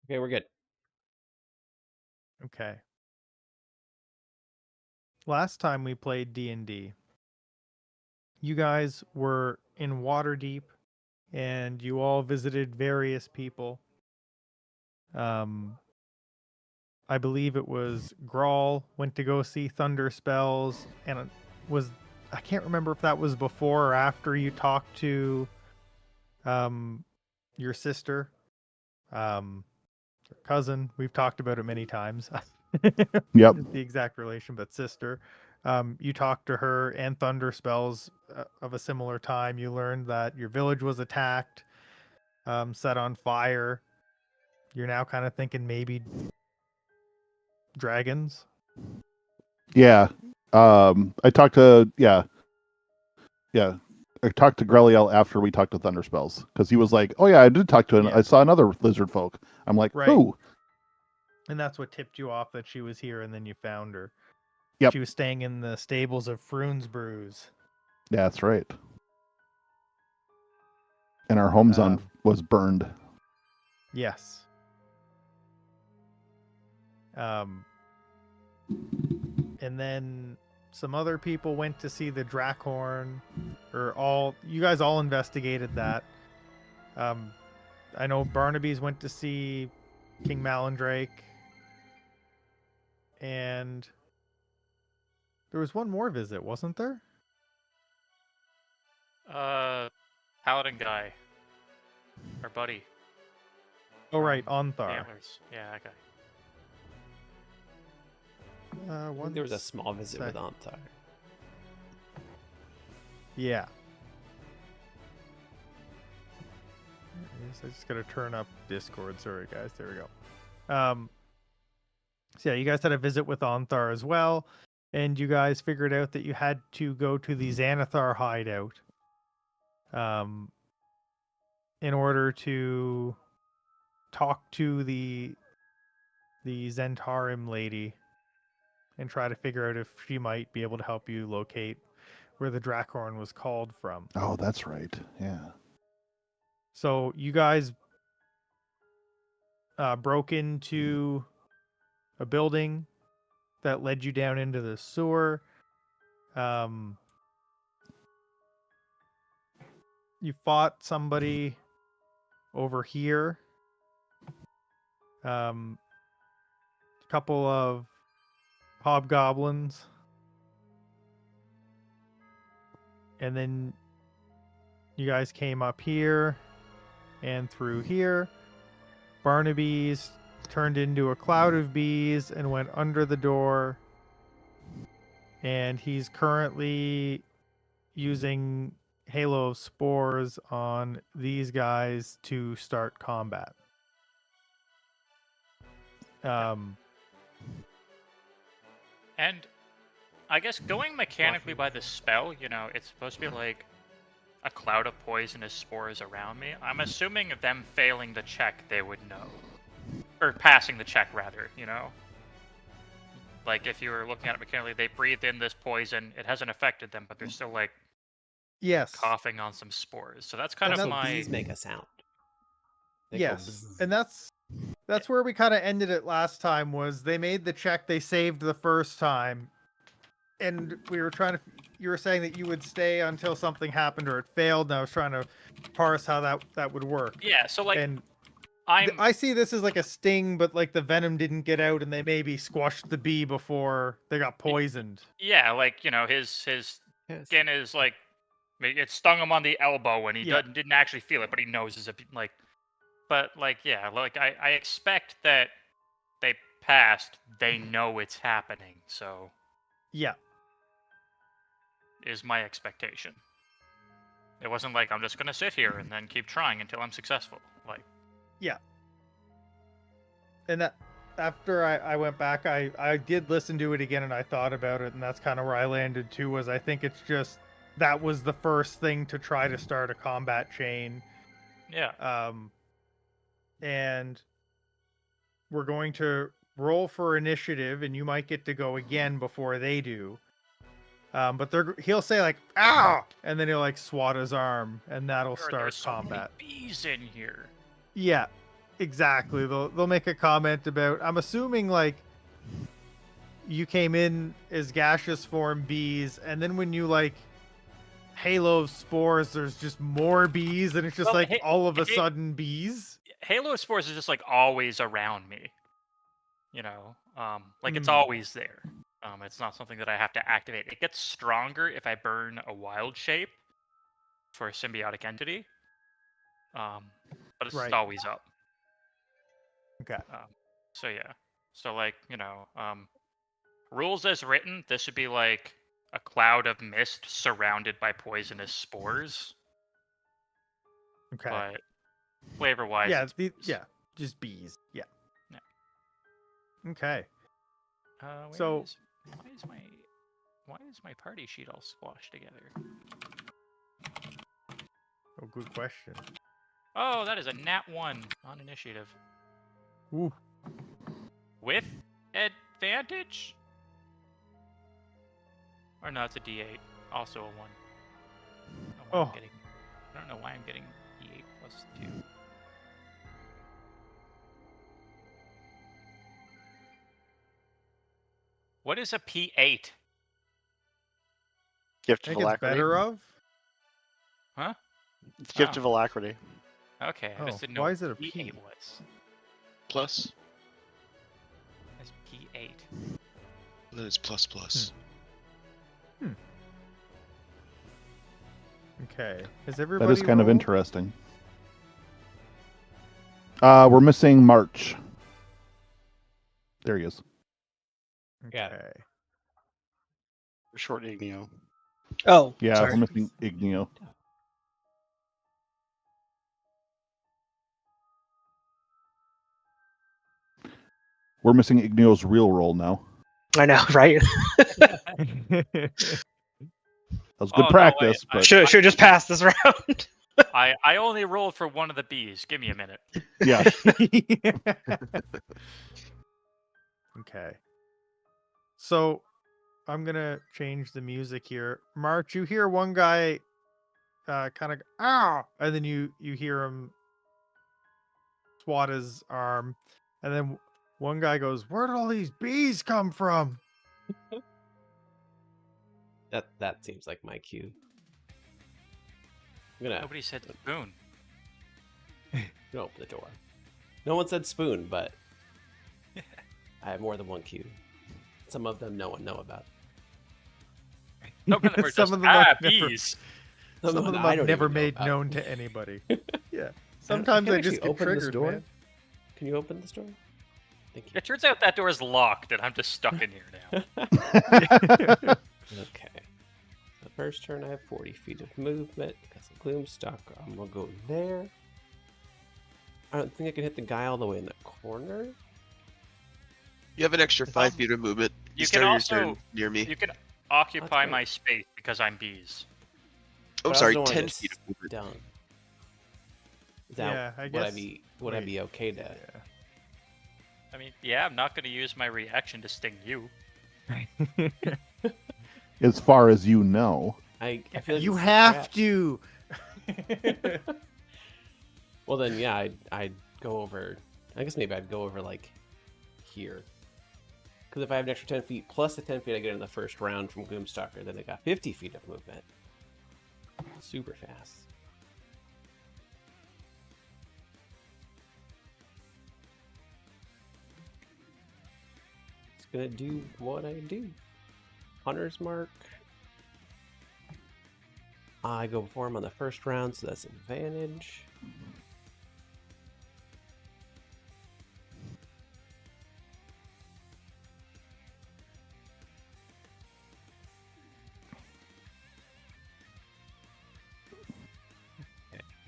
Okay, we're good. Okay. Last time we played D&D, you guys were in Waterdeep and you all visited various people. I believe it was Grawl went to go see Thunder Spells, and it was I can't remember if that was before or after you talked to your sister, your cousin. We've talked about it many times. Yep. The exact relation, but sister. You talked to her and Thunder Spells of a similar time. You learned that your village was attacked, set on fire. You're now kind of thinking maybe dragons. Yeah. I talked to I talked to Greliel after we talked to Thunderspells because he was like, "Oh yeah, I did talk to Yeah. I saw another lizard folk." I'm like, Right. "Who?" And that's what tipped you off that she was here, and then you found her. Yep. She was staying in the stables of Froon's Brews. Yeah, that's right. And our home zone was burned. Yes. And then some other people went to see the Drackhorn, you guys all investigated that. I know Barnaby's went to see King Malandrake, and there was one more visit, wasn't there? Paladin guy. Our buddy. Oh, right, The Onthar. antlers. Yeah, that guy. I think there was a small visit with Antar. Yeah. I just gotta turn up Discord. Sorry, guys. There we go. So yeah, you guys had a visit with Onthar as well, and you guys figured out that you had to go to the Xanathar hideout, in order to talk to the Zentarim lady and try to figure out if she might be able to help you locate where the Drackhorn was called from. Oh, that's right. Yeah. So you guys broke into a building that led you down into the sewer. You fought somebody over here. A couple of hobgoblins. And then you guys came up here and through here. Barnaby's turned into a cloud of bees and went under the door. And he's currently using Halo of Spores on these guys to start combat. And I guess going mechanically by the spell, it's supposed to be like a cloud of poisonous spores around me. I'm assuming them failing the check, they would know. Or passing the check, rather, Like, if you were looking at it mechanically, they breathed in this poison. It hasn't affected them, but they're still, like, yes, coughing on some spores. So that's kind of my... bees make a sound. They yes, and that's where we kind of ended it last time. Was they made the check they saved the first time, and we were trying to. You were saying that you would stay until something happened or it failed, and I was trying to parse how that would work. Yeah, so like, and I see this as like a sting, but like the venom didn't get out, and they maybe squashed the bee before they got poisoned. Yeah, like, his skin is like, it stung him on the elbow, and he didn't actually feel it, but he knows it's like, but like, yeah, like I expect that they passed. They know it's happening, so yeah, is my expectation. It wasn't like I'm just gonna sit here and then keep trying until I'm successful. Like, yeah. And that after I went back, I did listen to it again and I thought about it, and that's kind of where I landed too. Was I think it's just that was the first thing to try to start a combat chain. Yeah. And we're going to roll for initiative, and you might get to go again before they do. But he'll say like "ow," and then he'll like swat his arm, and that'll start there's so combat. many bees in here. Yeah. Exactly. They'll make a comment about. I'm assuming like you came in as gaseous form bees, and then when you like halo of spores, there's just more bees, and it's just Well, like all of a sudden bees. Halo of Spores is just like always around me. You know, like it's always there. It's not something that I have to activate. It gets stronger if I burn a wild shape for a symbiotic entity. But it's just Right. always up. Okay. So yeah. So like, rules as written, this should be like a cloud of mist surrounded by poisonous spores. Okay. But flavor-wise, Yeah. it's bees. Just bees. Yeah. Yeah. Okay. Why is my party sheet all squashed together? Oh, good question. Oh, that is a nat 1 on initiative. Ooh. With advantage? Or no, it's a D8. Also a 1. I don't know why I'm getting D8 plus 2. What is a P8? Gift I of think it's Alacrity. better of. Huh? It's Gift of Alacrity. Okay, I just didn't know why what is it a P8 P? was. Plus. It's P8. And then it's plus plus. Okay. Has everybody? That is kind of rolled? interesting. We're missing March. There he is. Yeah. Okay. Short Igneo. Oh, Yeah, sorry. we're missing Igneo. We're missing Igneo's real role now. I know, right? That was good practice, but Should just pass this round. I only rolled for one of the bees. Give me a minute. yeah. Okay. So I'm gonna change the music here. March, you hear one guy kind of and then you hear him swat his arm, and then one guy goes, "Where did all these bees come from?" That seems like my cue. I'm gonna Nobody said spoon. open the door. No one said spoon, but I have more than one cue. Some of them no one know about. Some of them are Some just of them I've never- bees. Some of them I I've don't never even know made about. known to anybody. Yeah. I Sometimes can I actually just get open this triggered, door. man. Can you open this door? Thank you. It turns out that door is locked, and I'm just stuck in here now. Okay. The first turn I have 40 feet of movement because of Gloomstalker. I'm gonna go there. I don't think I can hit the guy all the way in the corner. You have an extra 5 feet of movement. You start can your also turn near me. you can occupy Okay. my space because I'm bees. Oh, But I sorry, also don't 10 wanna feet of get movement. down. Is that, Yeah, I would guess. would I be okay to? Yeah. I mean, yeah, I'm not going to use my reaction to sting you. As far as you know. I feel like You it's have crap. to. Well then, yeah, I'd go over. I guess maybe I'd go over like here. Because if I have an extra 10 feet plus the 10 feet I get in the first round from Gloomstalker, then I got 50 feet of movement. Super fast. It's gonna do what I do. Hunter's Mark. I go before him on the first round, so that's advantage.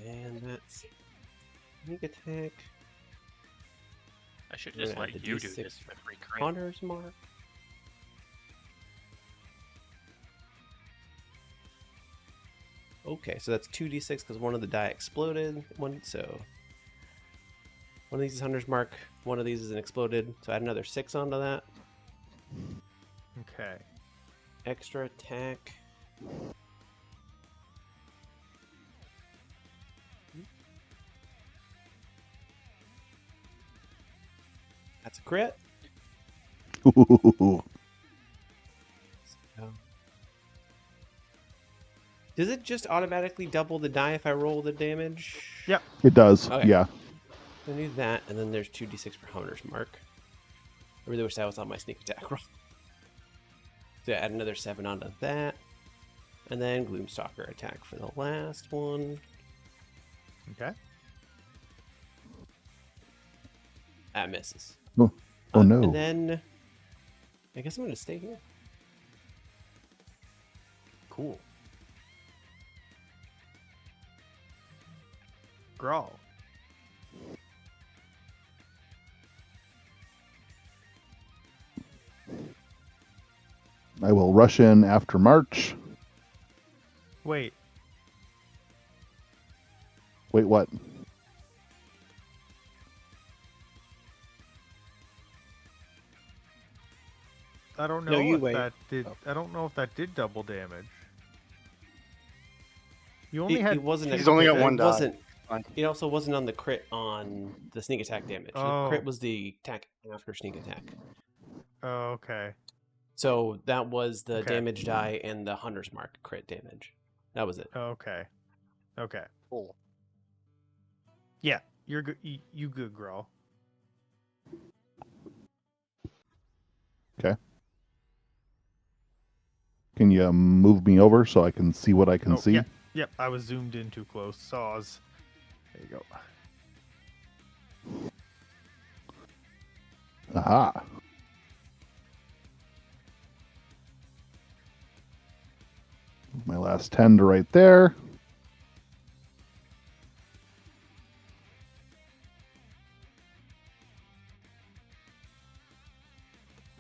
And that's sneak attack. I should We're just gonna let add the you do D6 this for free credit. Hunter's Mark. Okay, so that's 2d6 because one of the die exploded. So one of these is Hunter's Mark, one of these is an exploded. So add another 6 onto that. Okay. Extra attack. That's a crit. Ooh. So- Does it just automatically double the die if I roll the damage? Yep. It does. Okay. Yeah. I do that, and then there's 2d6 for Hunter's Mark. I really wish that was on my sneak attack roll. So add another 7 onto that. And then Gloomstalker attack for the last one. Okay. That misses. Oh, oh no. And then I guess I'm going to stay here. Cool. Grawl. I will rush in after March. Wait. Wait, what? I don't know No, you if wait. that did. Oh. I don't know if that did double damage. You only had. It wasn't. He's only got it one die. wasn't. Fine. It also wasn't on the crit on the sneak attack damage. Oh. The crit was the attack after sneak attack. Oh, okay. So that was the Okay. damage die and the Hunter's Mark crit damage. That was it. Okay. Okay. Cool. Yeah, you're good. You good, Grawl. Can you move me over so I can see what I can see? Yep. Yep. I was zoomed in too close. Saws. There you go. Aha. My last 10 to right there.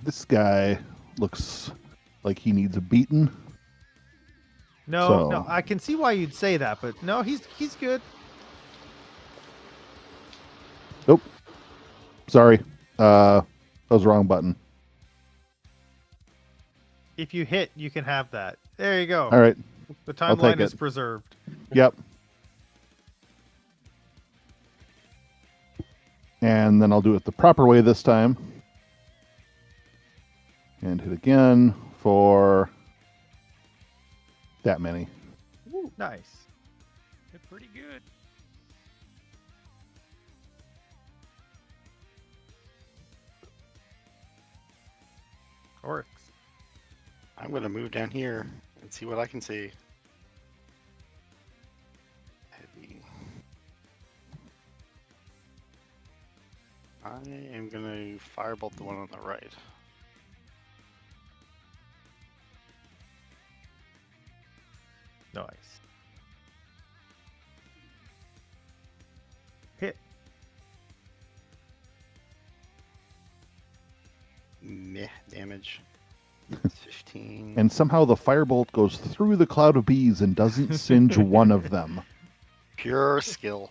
This guy looks like he needs a beating. No, no, So- I can see why you'd say that, but no, he's good. Sorry. That was the wrong button. If you hit, you can have that. There you go. All right. The I'll timeline take is it. preserved. Yep. And then I'll do it the proper way this time. And hit again for that many. Nice. They're pretty good. Orcs. I'm going to move down here and see what I can see. Heavy. I am going to firebolt the one on the right. Nice. Hit. Meh damage. 15. And somehow the firebolt goes through the cloud of bees and doesn't singe one of them. Pure skill.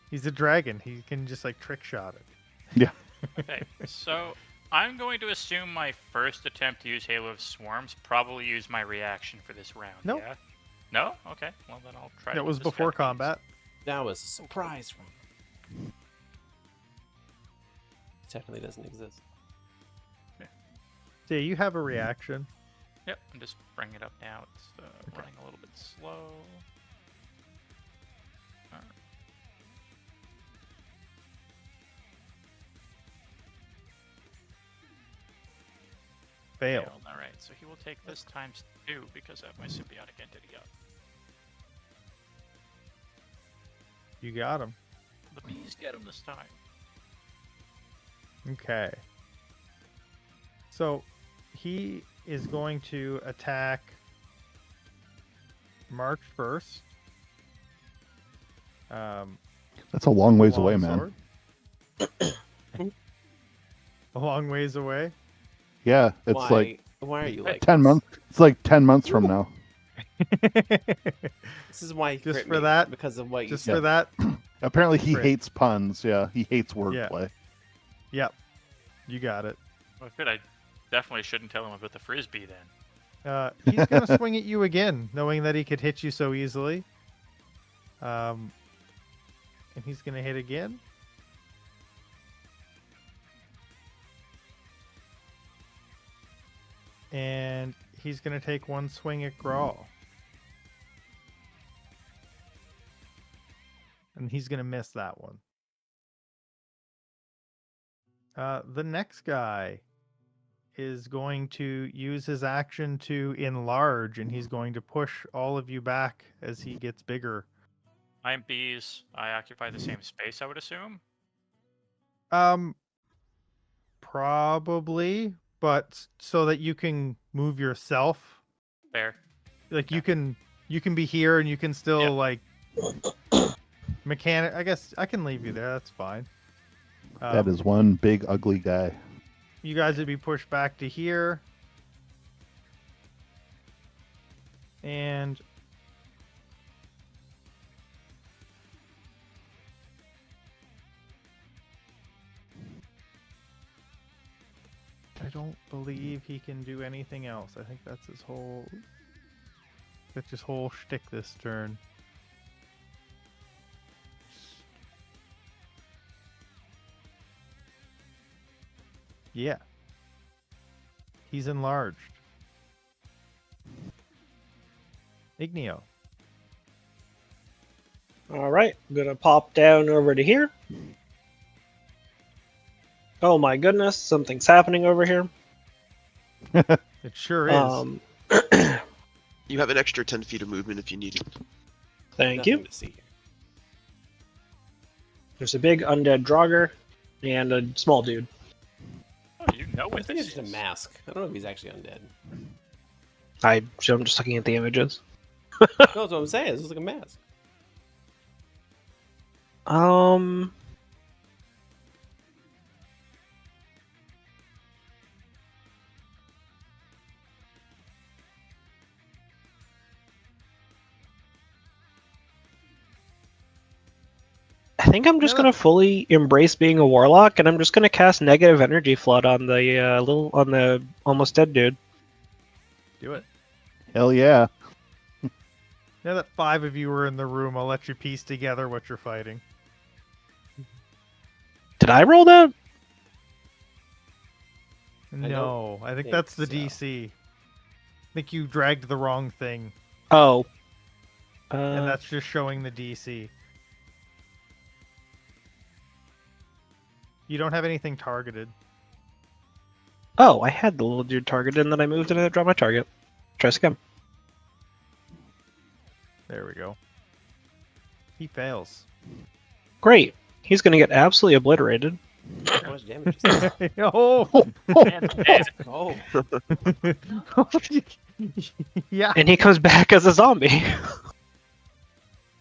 He's a dragon. He can just like trick shot it. Okay, so I'm going to assume my first attempt to use Halo of Swarms probably use my reaction for this round. Nope. Yeah? No? Okay. Well, then I'll try. That to was use this before strategy. combat. That was a surprise round. Technically doesn't exist. So you have a reaction. Yep. I'm just bringing it up now. It's running a little bit slow. Alright. Fail. Failed. All right. So he will take this times 2 because I have my symbiotic entity up. You got him. The bees get him this time. Okay. So he is going to attack March 1st. That's a long ways away, man. Longsword. A long ways away. Yeah, it's why, like why are you like 10 this? months. It's like 10 months from now. This is why he Just crit for me, that? because of what you Just said. for that. Apparently he Crit. hates puns. Yeah, he hates wordplay. Yep. You got it. Well, good. I definitely shouldn't tell him about the frisbee then. He's going to swing at you again, knowing that he could hit you so easily. And he's going to hit again. And he's going to take one swing at Grawl. And he's going to miss that one. The next guy is going to use his action to enlarge, and he's going to push all of you back as he gets bigger. I'm bees. I occupy the same space, I would assume. Probably, but so that you can move yourself. Fair. Like you can be here and you can still like mechanic. I guess I can leave you there. That's fine. That is one big ugly guy. You guys would be pushed back to here. And I don't believe he can do anything else. I think that's his whole shtick this turn. Yeah. He's enlarged. Igneo. All right, I'm gonna pop down over to here. Oh my goodness, something's happening over here. It sure is. You have an extra 10 feet of movement if you need it. Thank Nothing you. to see here. There's a big undead Draugr and a small dude. Oh, you know I what think this it's just a is. mask. I don't know if he's actually undead. I'm just looking at the images. No, that's what I'm saying. This is like a mask. I think I'm just No. gonna fully embrace being a warlock, and I'm just gonna cast negative energy flood on the almost dead dude. Do it. Hell yeah. Now that 5 of you are in the room, I'll let you piece together what you're fighting. Did I roll that? No, I think think that's the so. DC. I think you dragged the wrong thing, Oh. and that's just showing the DC. You don't have anything targeted. Oh, I had the little dude targeted, and then I moved and I dropped my target. Try again. There we go. He fails. Great. He's gonna get absolutely obliterated. How much damage is that? Oh! Man, dead. Oh, Yeah. And he comes back as a zombie.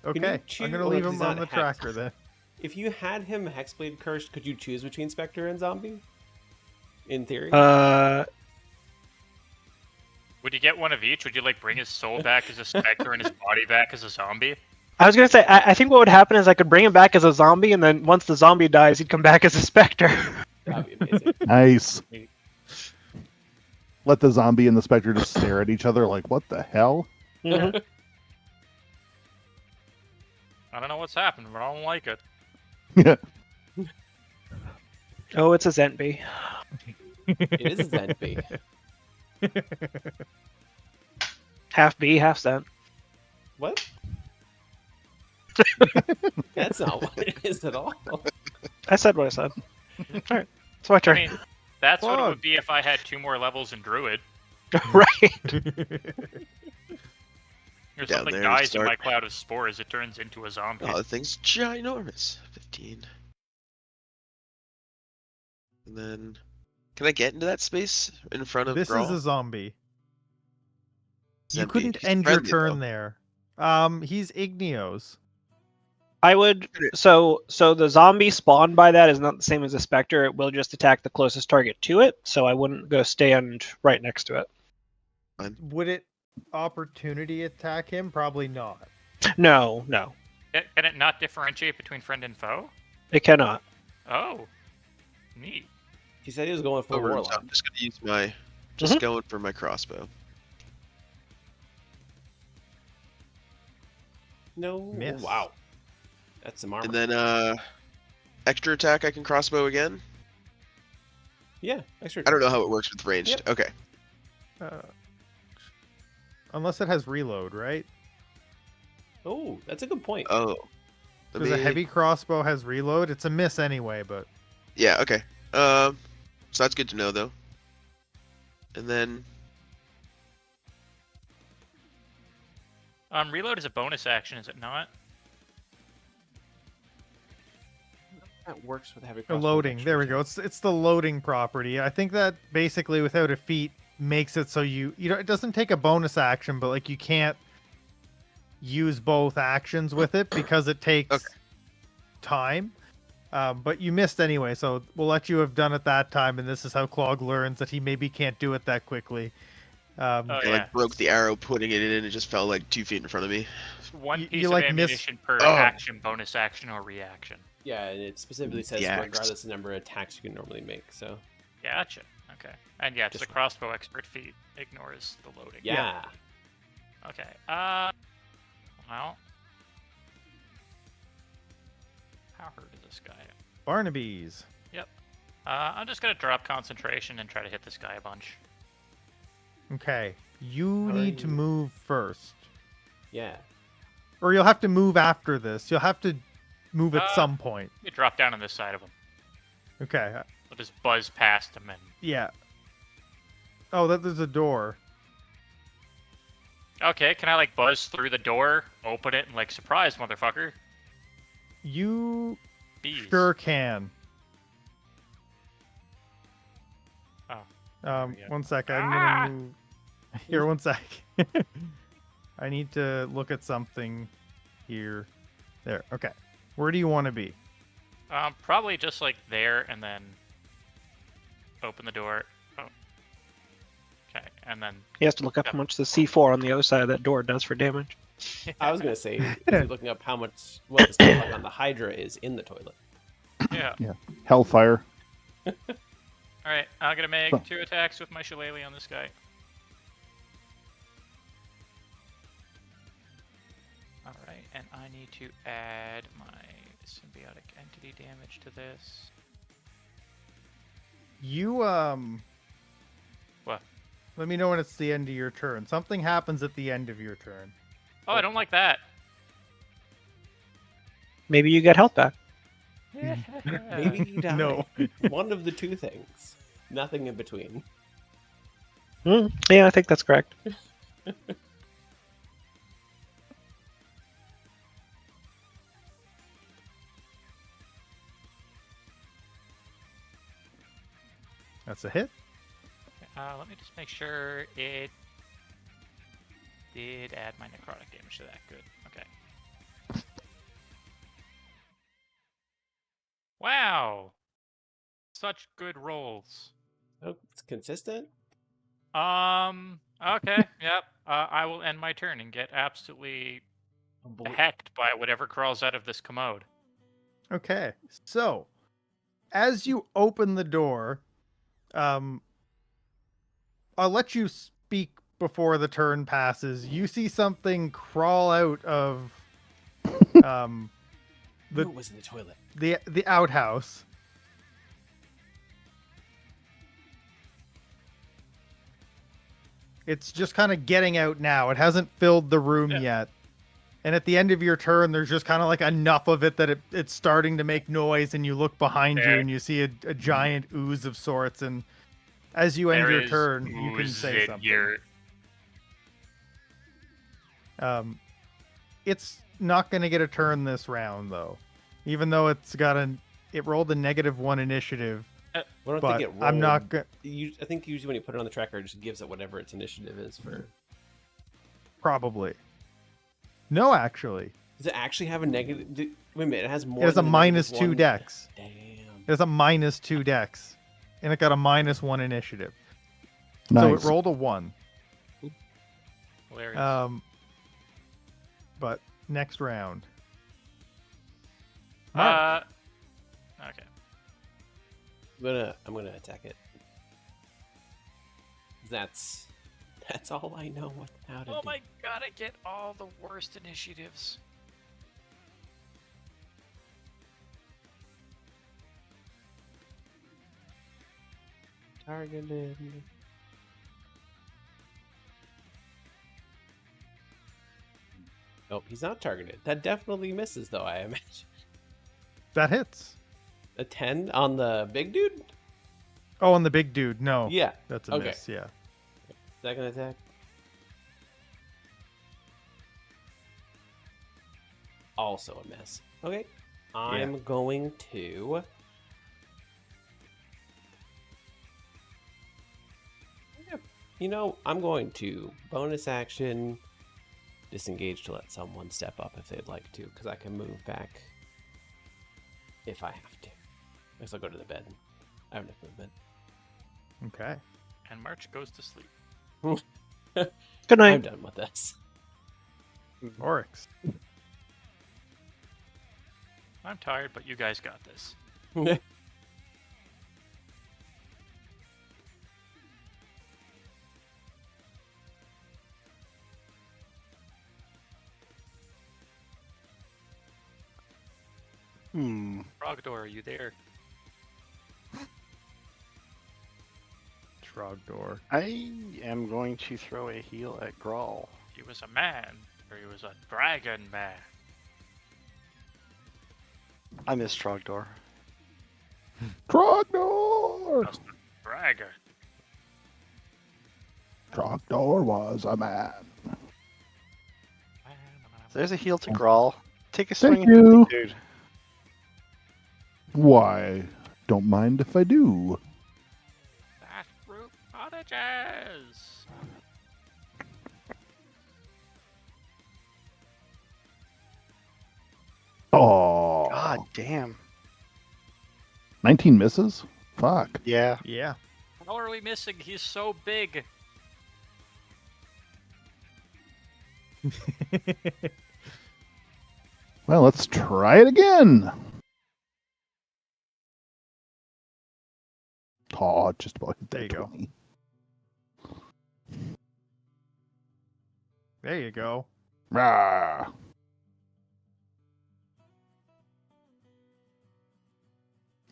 Okay, choose- I'm gonna well, leave he's him not on the hexed. tracker then. if you had him Hexblade cursed, could you choose between Spectre and Zombie? In theory? Would you get one of each? Would you like bring his soul back as a specter and his body back as a zombie? I was gonna say, I think what would happen is I could bring him back as a zombie, and then once the zombie dies, he'd come back as a specter. That'd be amazing. Nice. Let the zombie and the specter just stare at each other like, what the hell? Mhm. I don't know what's happened, but I don't like it. Oh, it's a Zentby. It is a Zentby. Half bee, half Zent. What? That's not what it is at all. I said what I said. Alright, it's my turn. I mean, that's what it Fuck. would be if I had 2 more levels in Druid. Right. Or Down something there, dies in start- my cloud of spores, it turns into a zombie. Oh, the thing's ginormous. 15. And then, can I get into that space in front of This Grawl? is a zombie. You Zempy. couldn't He's end your friendly, turn though. there. He's Igneos. I would so the zombie spawned by that is not the same as a specter. It will just attack the closest target to it, so I wouldn't go stand right next to it. Would it opportunity attack him? Probably not. No. Can it not differentiate between friend and foe? It cannot. Oh. Neat. He said he was going for Over, so Warlock. I'm just gonna use my, Mhm. going for my crossbow. No. Miss. Wow. That's some armor. And then, extra attack, I can crossbow again. Yeah, extra. I don't know how it works with ranged. Yep. Okay. Unless it has reload, right? Oh, that's a good point. Oh. Because a heavy crossbow has reload. It's a miss anyway, but Yeah, okay. So that's good to know, though. And then... Reload is a bonus action, is it not? That works with heavy the crossbow. loading. There we go. It's the loading property. I think that basically without a feat makes it so you know it doesn't take a bonus action, but like you can't use both actions with it because it takes time. But you missed anyway, so we'll let you have done it that time, and this is how Clog learns that he maybe can't do it that quickly. Oh, I yeah. like broke the arrow, putting it in, and it just fell like 2 feet in front of me. One You- piece you, of like, ammunition per Oh. action, bonus action, or reaction. Yeah, and it specifically says Yaks. regardless of the number of attacks you can normally make. So Gotcha. Okay. And yeah, it's Just- the crossbow expert feat ignores the loading. yeah. Okay. Well. How hurt is this guy? Barnaby's. I'm just gonna drop concentration and try to hit this guy a bunch. Okay, you How are need to you? move first, Yeah. or you'll have to move after this. You'll have to move at some point. You drop down on this side of him. Okay. I'll just buzz past him and. Yeah. Oh, there's a door. Okay, can I like buzz through the door, open it, and like surprise, motherfucker? You Bees. sure can. Oh. Um, Yeah. one sec. I'm Ah! gonna move. Here, one sec. I need to look at something here. There. Okay. Where do you want to be? Probably just like there, and then open the door. Oh. Okay, and then He has to look up how much the C4 on the other side of that door does for damage. I was gonna say if you're looking up how much what the stuff like on the Hydra is in the toilet. yeah. Hellfire. All right, I'm gonna make Huh. 2 attacks with my shillelagh on this guy. All right, and I need to add my symbiotic entity damage to this. You What? Let me know when it's the end of your turn. Something happens at the end of your turn. Oh, I don't like that. Maybe you get health back. Maybe you die. No. One of the two things. Nothing in between. Yeah, I think that's correct. That's a hit. Let me just make sure it did add my necrotic damage to that. Good. Okay. Wow. Such good rolls. Oh, it's consistent. Okay. Yep. I will end my turn and get absolutely hecked by whatever crawls out of this commode. Okay. So, as you open the door, I'll let you speak before the turn passes. You see something crawl out of It was in the toilet. the outhouse. It's just kind of getting out now. It hasn't filled the room yet. And at the end of your turn, there's just kind of like enough of it that it's starting to make noise, and you look behind you and you see a giant ooze of sorts. And as you end There your is turn, you can ooze say in something. your- It's not going to get a turn this round, though. Even though it rolled a -1 initiative. I don't But think it rolled. I'm not I think usually when you put it on the tracker, it just gives it whatever its initiative is for. probably. No, actually. Does it actually have a negative? Wait a minute, it has more. It has a than -2 -1. dex. Damn. It has a -2 dex. And it got a -1 initiative. Nice. So it rolled a 1. Hilarious. But next round. Okay. I'm gonna attack it. That's all I know how to Oh do. my god, I get all the worst initiatives. Targeted. Oh, he's not targeted. That definitely misses, though, I imagine. That hits. A 10 on the big dude? Oh, on the big dude. No. Yeah. That's a Okay. miss, yeah. Second attack. Also a miss. Okay. I'm going to... You know, I'm going to bonus action disengage to let someone step up if they'd like to, because I can move back if I have to. I guess I'll go to the bed. I have enough movement. Okay. And March goes to sleep. Good night. I'm done with this. Oryx. I'm tired, but you guys got this. Frogdor, are you there? Trogdor. I am going to throw a heal at Grawl. He was a man, or he was a dragon man. I miss Trogdor. Trogdor! Just a dragon. Trogdor was a man. There's a heal to Grawl. Take a swing Thank at the you. big dude. Why? Don't mind if I do. That's roof cottages. Oh. God damn. 19 misses? Fuck. Yeah. Yeah. How are we missing? He's so big. Well, let's try it again. Oh, just about hit There you that go. 20. There you go. Rah.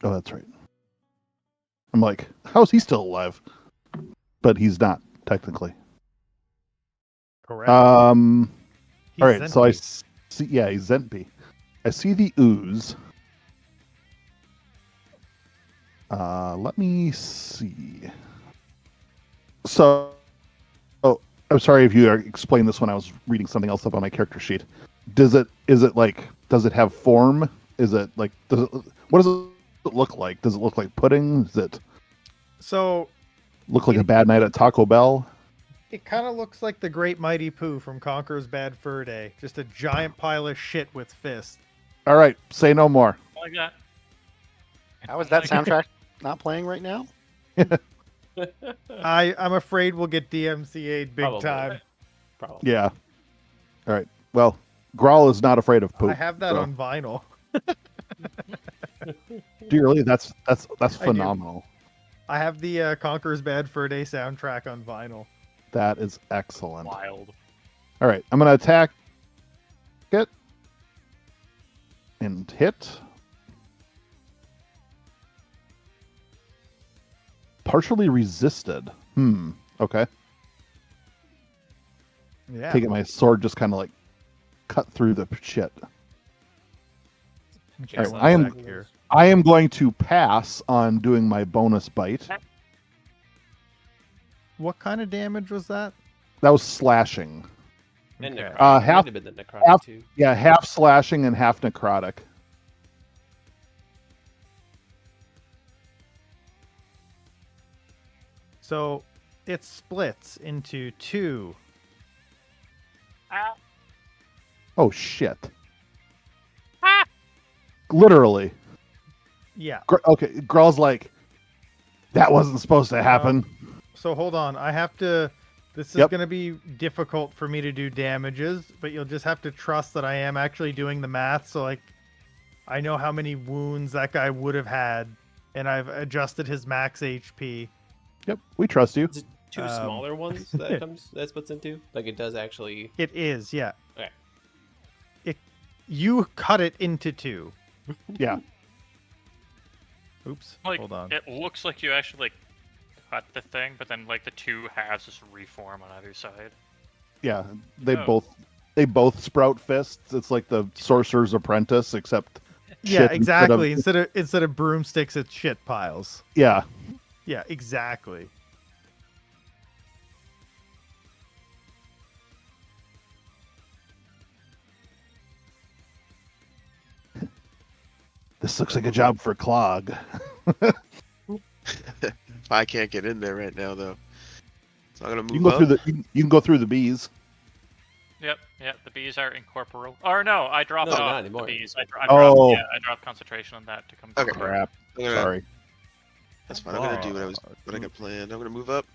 Oh, that's right. I'm like, how's he still alive? But he's not, technically. Correct. All He's right, so I Zenpy. see, yeah, he's Zenpy. I see the ooze. Let me see. So, oh, I'm sorry if you explained this when I was reading something else up on my character sheet. Does it have form? Is it like, what does it look like? Does it look like pudding? Does it So look like a bad night at Taco Bell? it kind of looks like the Great Mighty Pooh from Conqueror's Bad Fur Day. Just a giant pile of shit with fists. All right, say no more. Like that. How is that soundtrack not playing right now? I'm afraid we'll get DMCA'd big Probably. time. Probably. Yeah. All right. Well, Grawl is not afraid of poop. I have that so- on vinyl. Do you really? That's do. phenomenal. I have the Conqueror's Bad Fur Day soundtrack on vinyl. That is excellent. Wild. All right, I'm gonna attack it and hit. Partially resisted. Okay. Yeah. Taking my sword, just kind of like cut through the shit. Okay, All right, one I am- sec here. I am going to pass on doing my bonus bite. What kind of damage was that? That was slashing. And Okay. necrotic. Half- Might have been the necrotic half- too. Yeah, half slashing and half necrotic. So it splits into two. Oh shit! Literally. Yeah. Okay, Gral's like, that wasn't supposed to happen. So hold on. I have to. This is Yep. going to be difficult for me to do damages, but you'll just have to trust that I am actually doing the math. So, like, I know how many wounds that guy would have had, and I've adjusted his max HP. Yep, we trust you. Is it two Um, smaller ones that splits into? Like it does actually. It is, yeah. Okay. You cut it into two. Yeah. Oops. Like Hold on. it looks like you actually like cut the thing, but then like the two halves just reform on either side. Yeah, they Oh. both they both sprout fists. It's like the Sorcerer's Apprentice, except Yeah, shit exactly. Instead Instead of broomsticks, it's shit piles. yeah. Yeah, exactly. This looks like a job for Clog. I can't get in there right now though. So I'm gonna move You can go up. through you can go through the bees. Yep. The bees are incorporeal. Or no, I dropped No, off not the anymore. bees. I Oh. dropped concentration on that to come. Okay. through. Crap. I'm gonna- Sorry. That's fine. I'm gonna do what I got planned. I'm gonna move up.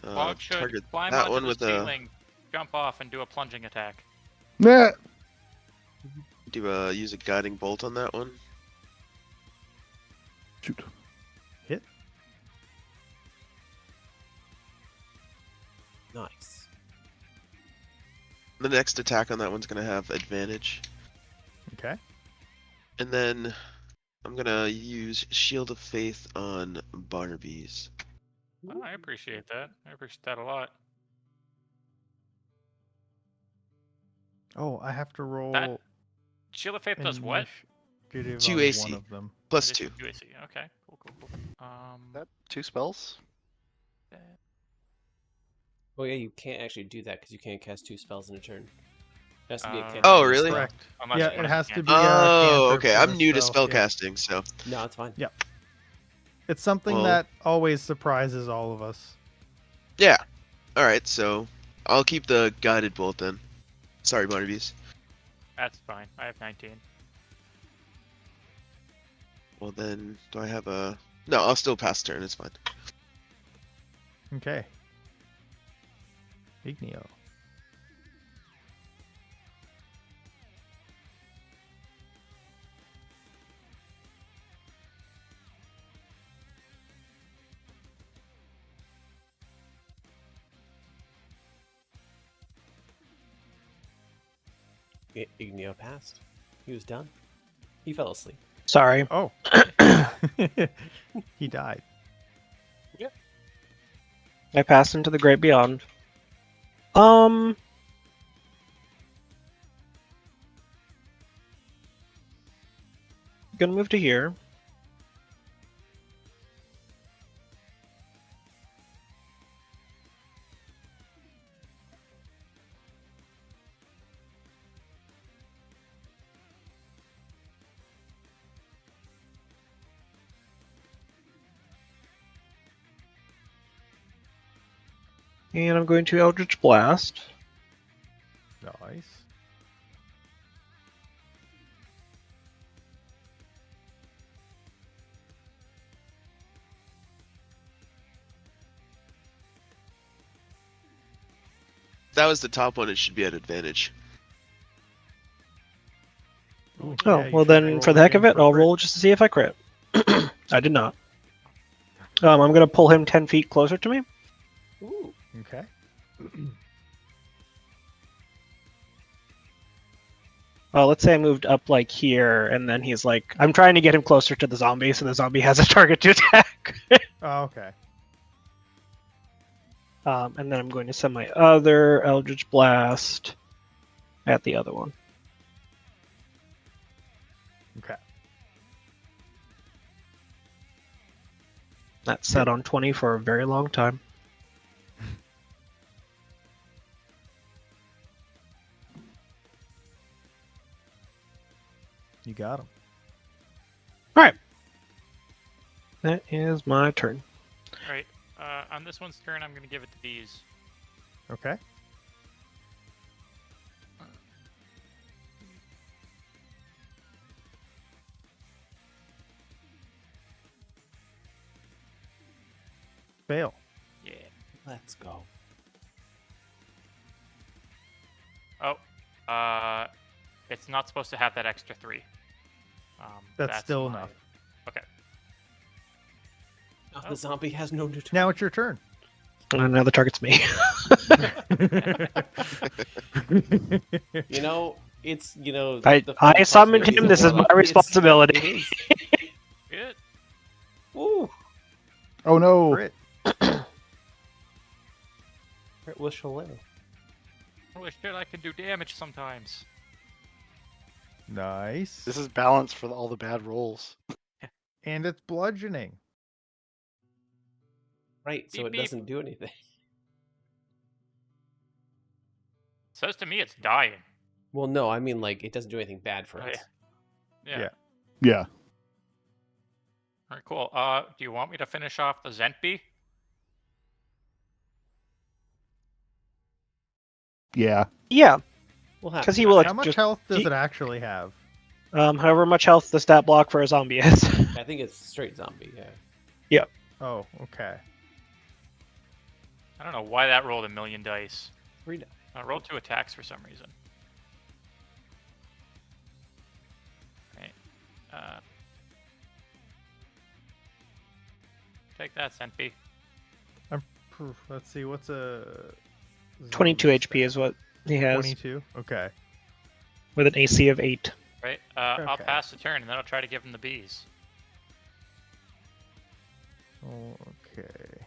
Clog should Target climb that onto one the with ceiling, jump off, and do a plunging attack. Nah. use a guiding bolt on that one. Shoot. Hit. Nice. The next attack on that one's gonna have advantage. Okay. And then I'm gonna use Shield of Faith on Barnaby's. Oh, I appreciate that. I appreciate that a lot. Oh, I have to roll. That Shield of Faith does what? initiative 2 on AC. One of them. Plus Addition 2. to AC. Okay, cool. That 2 spells? Oh yeah, you can't actually do that because you can't cast 2 spells in a turn. It has to be a Oh, cantrip. really? Correct. Unless- Yeah, unless it you has to can't. be. A Oh, cantrip okay. or I'm a new to spell, yeah. spellcasting, so No, it's fine. Yeah. It's something Well- that always surprises all of us. yeah. All right, so I'll keep the guided bolt then. Sorry, Barnaby's. That's fine. I have 19. Well then, do I have a? No, I'll still pass turn. It's fine. Okay. Igneo. Igneo passed. He was done. He fell asleep. Sorry. Oh. He died. I passed into the great beyond. Gonna move to here. And I'm going to Eldritch Blast. Nice. If that was the top one, it should be at advantage. Ooh, Oh, yeah, you well should then, roll for the heck of again it, for I'll crit. roll just to see if I crit. I did not. I'm going to pull him 10 feet closer to me. Ooh. Okay. Let's say I moved up like here, and then he's like, I'm trying to get him closer to the zombie, so the zombie has a target to attack. Oh, okay. And then I'm going to send my other Eldritch Blast at the other one. Okay. That's set on 20 for a very long time. You got him. All right. That is my turn. All right. On this one's turn, I'm going to give it to bees. Okay. Fail. Yeah. Let's go. Oh. It's not supposed to have that extra 3. That's still my- enough. Okay. Oh, the zombie has no new turn. Now it's your turn. Now the target's me. You know, it's the I fun part summoned here him, is this is warlock. my responsibility. It is. Good. Ooh. Oh no. Crit. Crit with Chalet. Holy shit, I can do damage sometimes. Nice. This is balance for all the bad rolls. And it's bludgeoning. Right, so Beep, it beep. doesn't do anything. Says to me it's dying. Well, no, I mean, like, it doesn't do anything bad for Oh, us. Yeah. Yeah. Yeah. Alright, cool. Do you want me to finish off the Zentby? Yeah. Yeah, We'll have because to. he will How much just health does it actually have? however much health the stat block for a zombie is. I think it's straight zombie, yeah. Oh, okay. I don't know why that rolled a million dice. 3 die. I rolled 2 attacks for some reason. Right. Take that, Zentby. Let's see, what's a... 22 zombie HP is what he has, 22? Okay. with an AC of 8. Right? I'll Okay. pass the turn and then I'll try to give him the bees. Okay.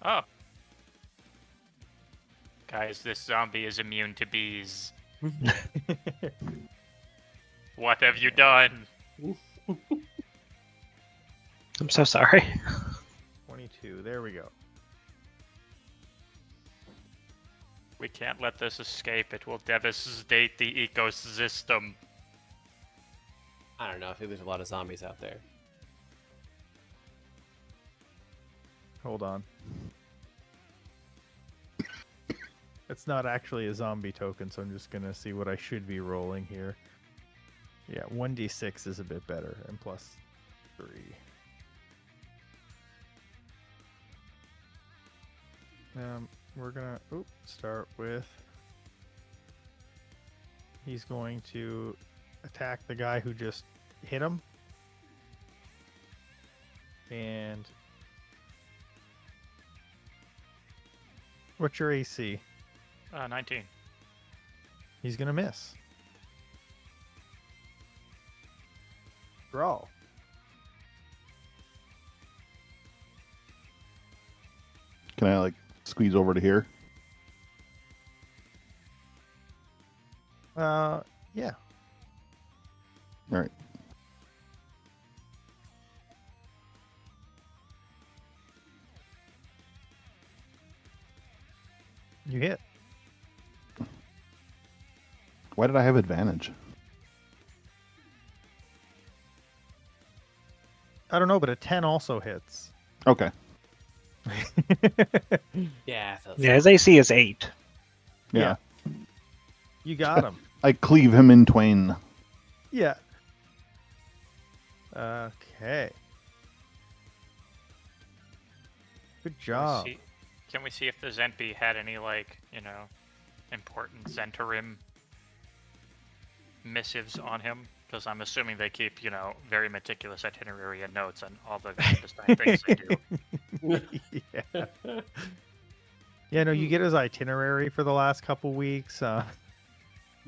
Oh. Guys, this zombie is immune to bees. What have you done? I'm so sorry. 22, there we go. We can't let this escape. It will devastate the ecosystem. I don't know. I think there's a lot of zombies out there. Hold on. It's not actually a zombie token, so I'm just gonna see what I should be rolling here. Yeah, 1d6 is a bit better, and plus 3. We're gonna start with... He's going to attack the guy who just hit him. And... What's your AC? 19. He's gonna miss. Draw. Can I like squeeze over to here? Yeah. All right. You hit. Why did I have advantage? I don't know, but a 10 also hits. Okay. Yeah, so Yeah, his AC is 8. Yeah. You got him. I cleave him in twain. Yeah. Okay. Good job. Can we see if the Zentby had any, like, important Zentarim missives on him? Because I'm assuming they keep, very meticulous itinerary and notes on all the clandestine things they do. Yeah. Yeah, no, you get his itinerary for the last couple weeks.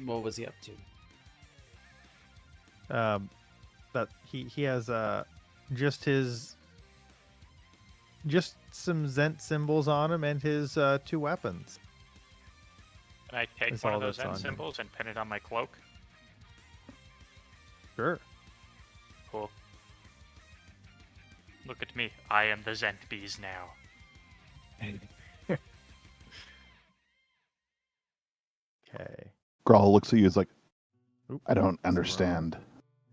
what was he up to? That he has just some Zent symbols on him and his 2 weapons. Can I take That's one all of those that's on Zent him. symbols and pin it on my cloak? Sure. Cool. Look at me. I am the Zentbees now. Okay. Grawl looks at you as like, Oop, I don't that's understand.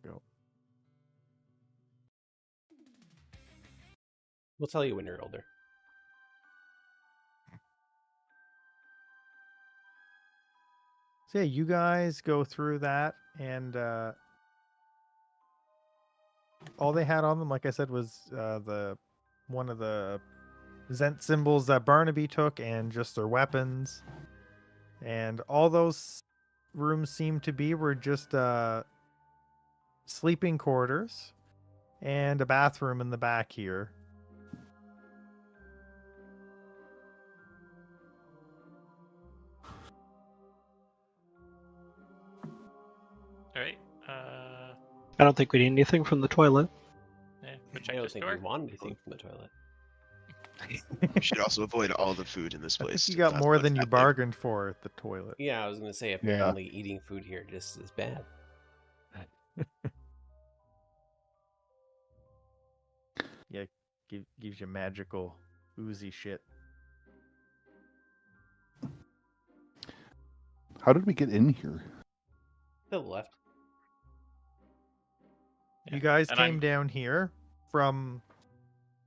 Go. We'll tell you when you're older. So yeah, you guys go through that, and all they had on them, like I said, was one of the Zent symbols that Barnaby took, and just their weapons. And all those rooms seemed to be were just sleeping quarters and a bathroom in the back here. Alright. I don't think we need anything from the toilet. Yeah. check I don't this think door. we want anything from the toilet. We should also avoid all the food in this I place. think you got That's more what's than you happening. bargained for at the toilet. Yeah, I was gonna say apparently eating food here just is bad. Yeah, gives you magical oozy shit. How did we get in here? To the left. You guys and came I'm- down here from.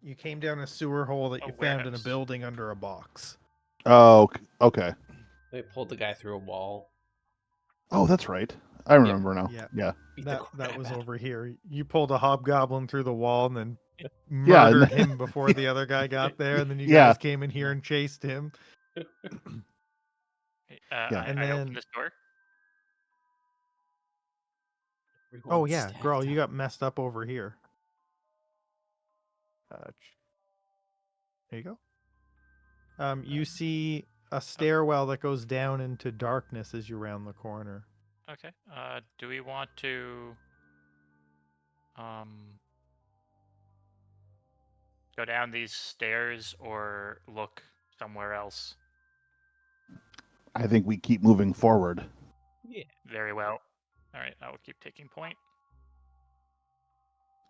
You came down a sewer hole that A you found in a warehouse. building under a box. Oh, okay. They pulled the guy through a wall. Oh, that's right. I remember now. Yeah. Yeah. Beat the That crap was out of over here. You pulled a hobgoblin through the wall and then Yeah, and murdered then- him before the other guy got there, and then you Yeah. guys came in here and chased him. And I then- open this door. Everyone Oh yeah, stacked girl, you up. got messed up over here. There you go. You see a stairwell that goes down into darkness as you round the corner. Okay. Do we want to go down these stairs or look somewhere else? I think we keep moving forward. Yeah. Very well. All right, I will keep taking point.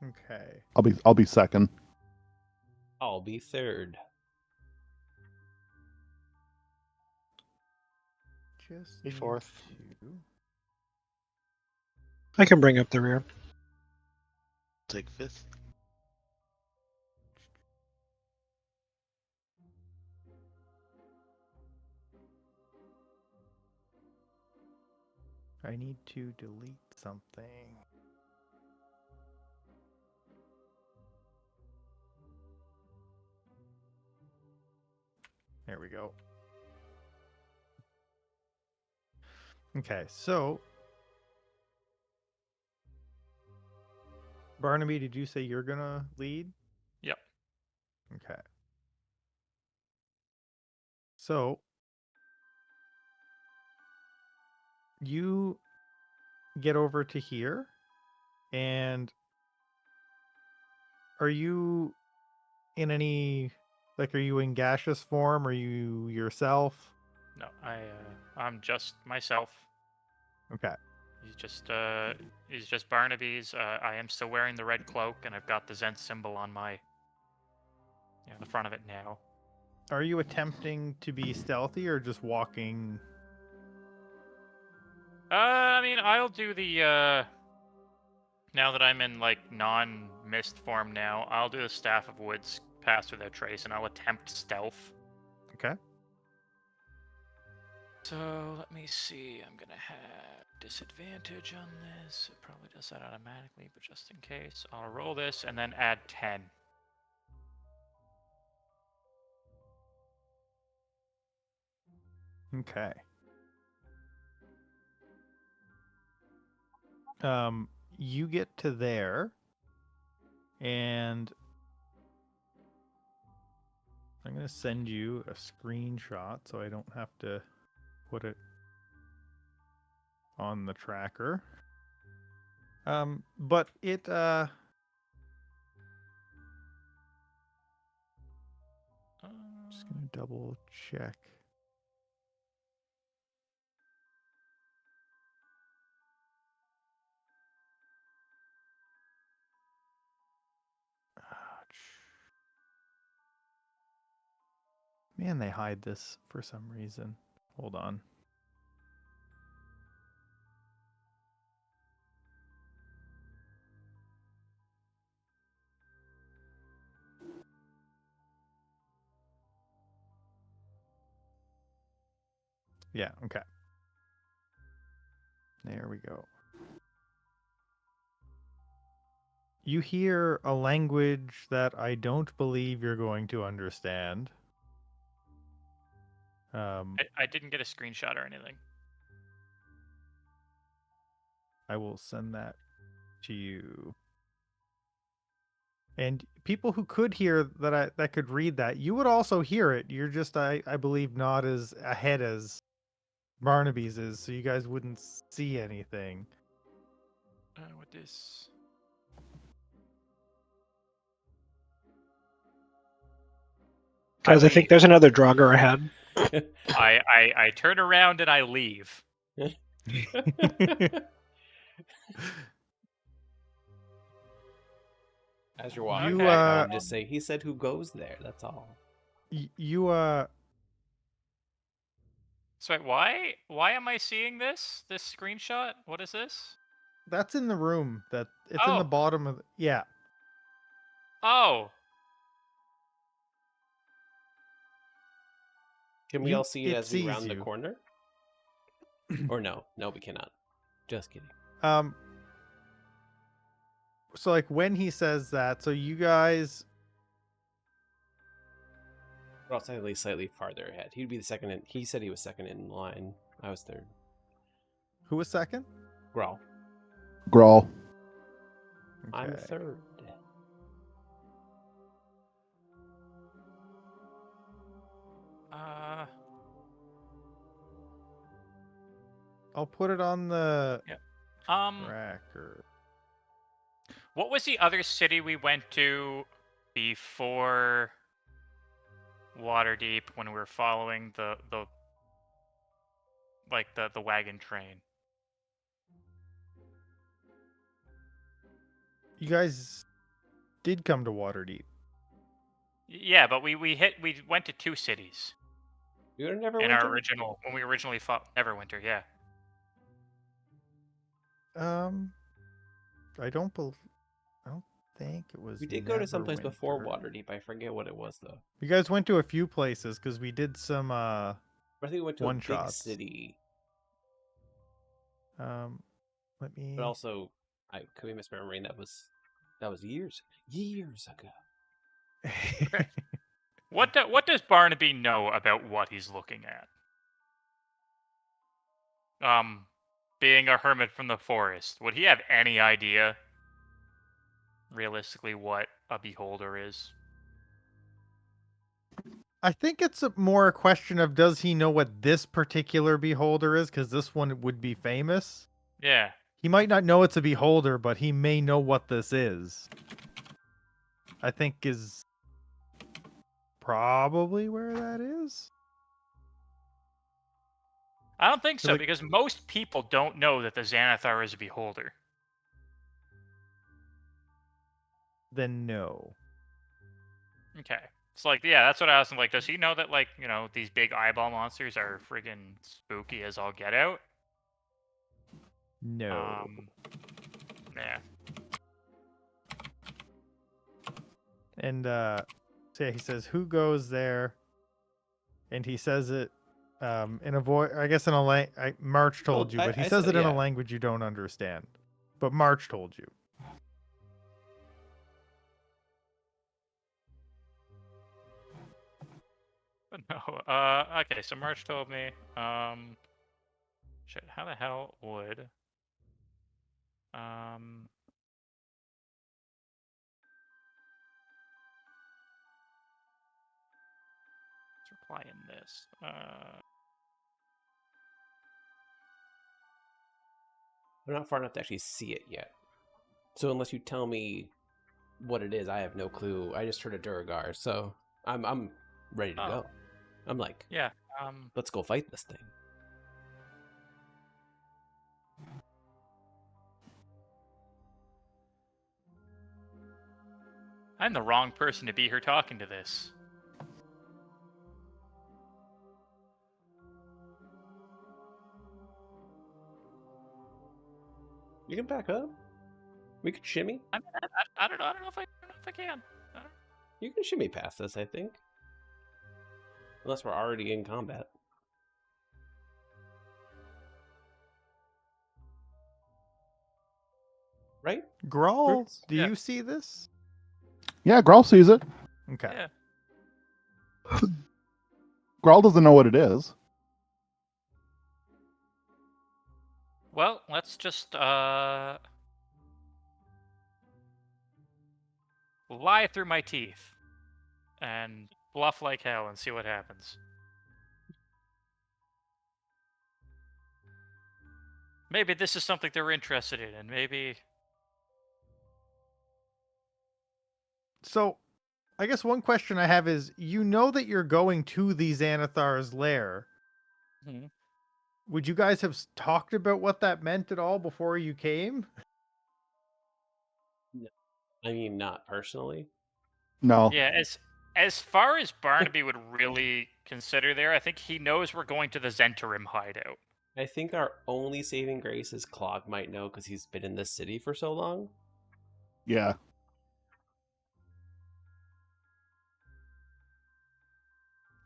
Okay. I'll be second. I'll be third. Just Be need fourth. to- I can bring up the rear. Take fifth. I need to delete something. There we go. Okay, so Barnaby, did you say you're gonna lead? Yep. Okay. So you get over to here, and are you in any, like, are you in gaseous form? Are you yourself? No, I'm just myself. Okay. He's just Barnaby's. I am still wearing the red cloak, and I've got the Zen symbol on my, the front of it now. Are you attempting to be stealthy or just walking? I mean, I'll do the now that I'm in like non-mist form now, I'll do the Staff of Woods pass without trace, and I'll attempt stealth. Okay. So let me see. I'm gonna have disadvantage on this. It probably does that automatically, but just in case, I'll roll this and then add 10. Okay. You get to there, and I'm gonna send you a screenshot so I don't have to put it on the tracker. But it just gonna double check. Man, they hide this for some reason. Hold on. Yeah, okay. There we go. You hear a language that I don't believe you're going to understand. I didn't get a screenshot or anything. I will send that to you. And people who could hear that could read that, you would also hear it. You're just, I believe, not as ahead as Barnaby's is, so you guys wouldn't see anything. With this. Guys, I think there's another Draugr ahead. I turn around and I leave. As you're walking You, back, I would just say, he said who goes there, that's all. So why am I seeing this screenshot? What is this? That's in the room. It's in the bottom of yeah. Oh. Can we all see it as we sees round the you. corner? Or no? No, we cannot. Just kidding. So like when he says that, so you guys We're all slightly farther ahead. He'd be the second in. He said he was second in line. I was third. who was second? Growl. Grawl. I'm Okay. third. I'll put it on the Yeah. tracker. What was the other city we went to before Waterdeep when we were following the wagon train? You guys did come to Waterdeep. Yeah, but we went to 2 cities You were never in our original when we originally fought Neverwinter. Yeah. I don't think it was. We did go to someplace before Neverwinter. Waterdeep. I forget what it was though. You guys went to a few places because we did some I think we went to a big one-shots. city. Let me. But also, I could be misremembering. That was years ago. What does Barnaby know about what he's looking at? Being a hermit from the forest, would he have any idea, realistically, what a beholder is? I think it's more a question of does he know what this particular beholder is? Because this one would be famous. Yeah. He might not know it's a beholder, but he may know what this is. I think is probably where that is. I don't think so, Like- because most people don't know that the Xanathar is a beholder. Then no. Okay. It's like, yeah, that's what I was like. Does he know that, like, you know, these big eyeball monsters are friggin' spooky as all get out? No. Yeah. And so yeah, he says, "Who goes there?" And he says it in a voice. I guess in a March told you, but he says it in a language you don't understand. But March told you. But no. Okay. So March told me. Shit. How the hell would? Let's reply in this. We're not far enough to actually see it yet. So unless you tell me what it is, I have no clue. I just heard a Duragar, so I'm ready to go. I'm like, yeah. Let's go fight this thing. I'm the wrong person to be here talking to this. You can back up. We could shimmy. I don't know. I don't know if I can. You can shimmy past this, I think. Unless we're already in combat. Right? Grawl, do Yeah. you see this? Yeah, Grawl sees it. Okay. Yeah. Grawl doesn't know what it is. Well, let's just lie through my teeth and bluff like hell and see what happens. Maybe this is something they're interested in, and maybe... So, I guess one question I have is, you know that you're going to the Xanathar's lair. Mhm. Would you guys have talked about what that meant at all before you came? I mean, not personally. No. Yeah, as far as Barnaby would really consider there, I think he knows we're going to the Zentarim hideout. I think our only saving grace is Clog might know because he's been in this city for so long. Yeah.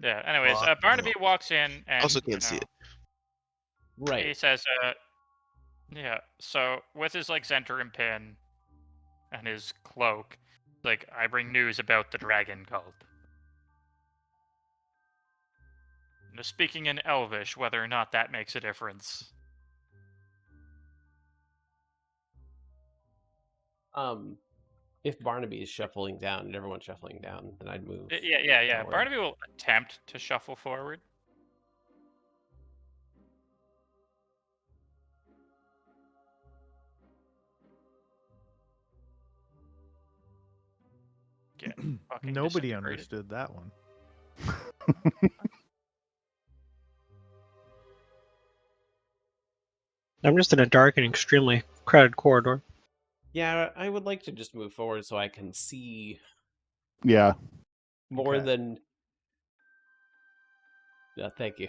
Yeah. Anyways, Well, Barnaby walks in and Also can't see it. he Right. says, yeah. So with his like Zentarim pin and his cloak, like I bring news about the dragon cult. Now, speaking in Elvish, whether or not that makes a difference. If Barnaby is shuffling down and everyone's shuffling down, then I'd move. Yeah. forward. Barnaby will attempt to shuffle forward. Get fucking Nobody disintegrated. understood that one. I'm just in a dark and extremely crowded corridor. Yeah, I would like to just move forward so I can see Yeah. more Okay. than. Yeah, thank you.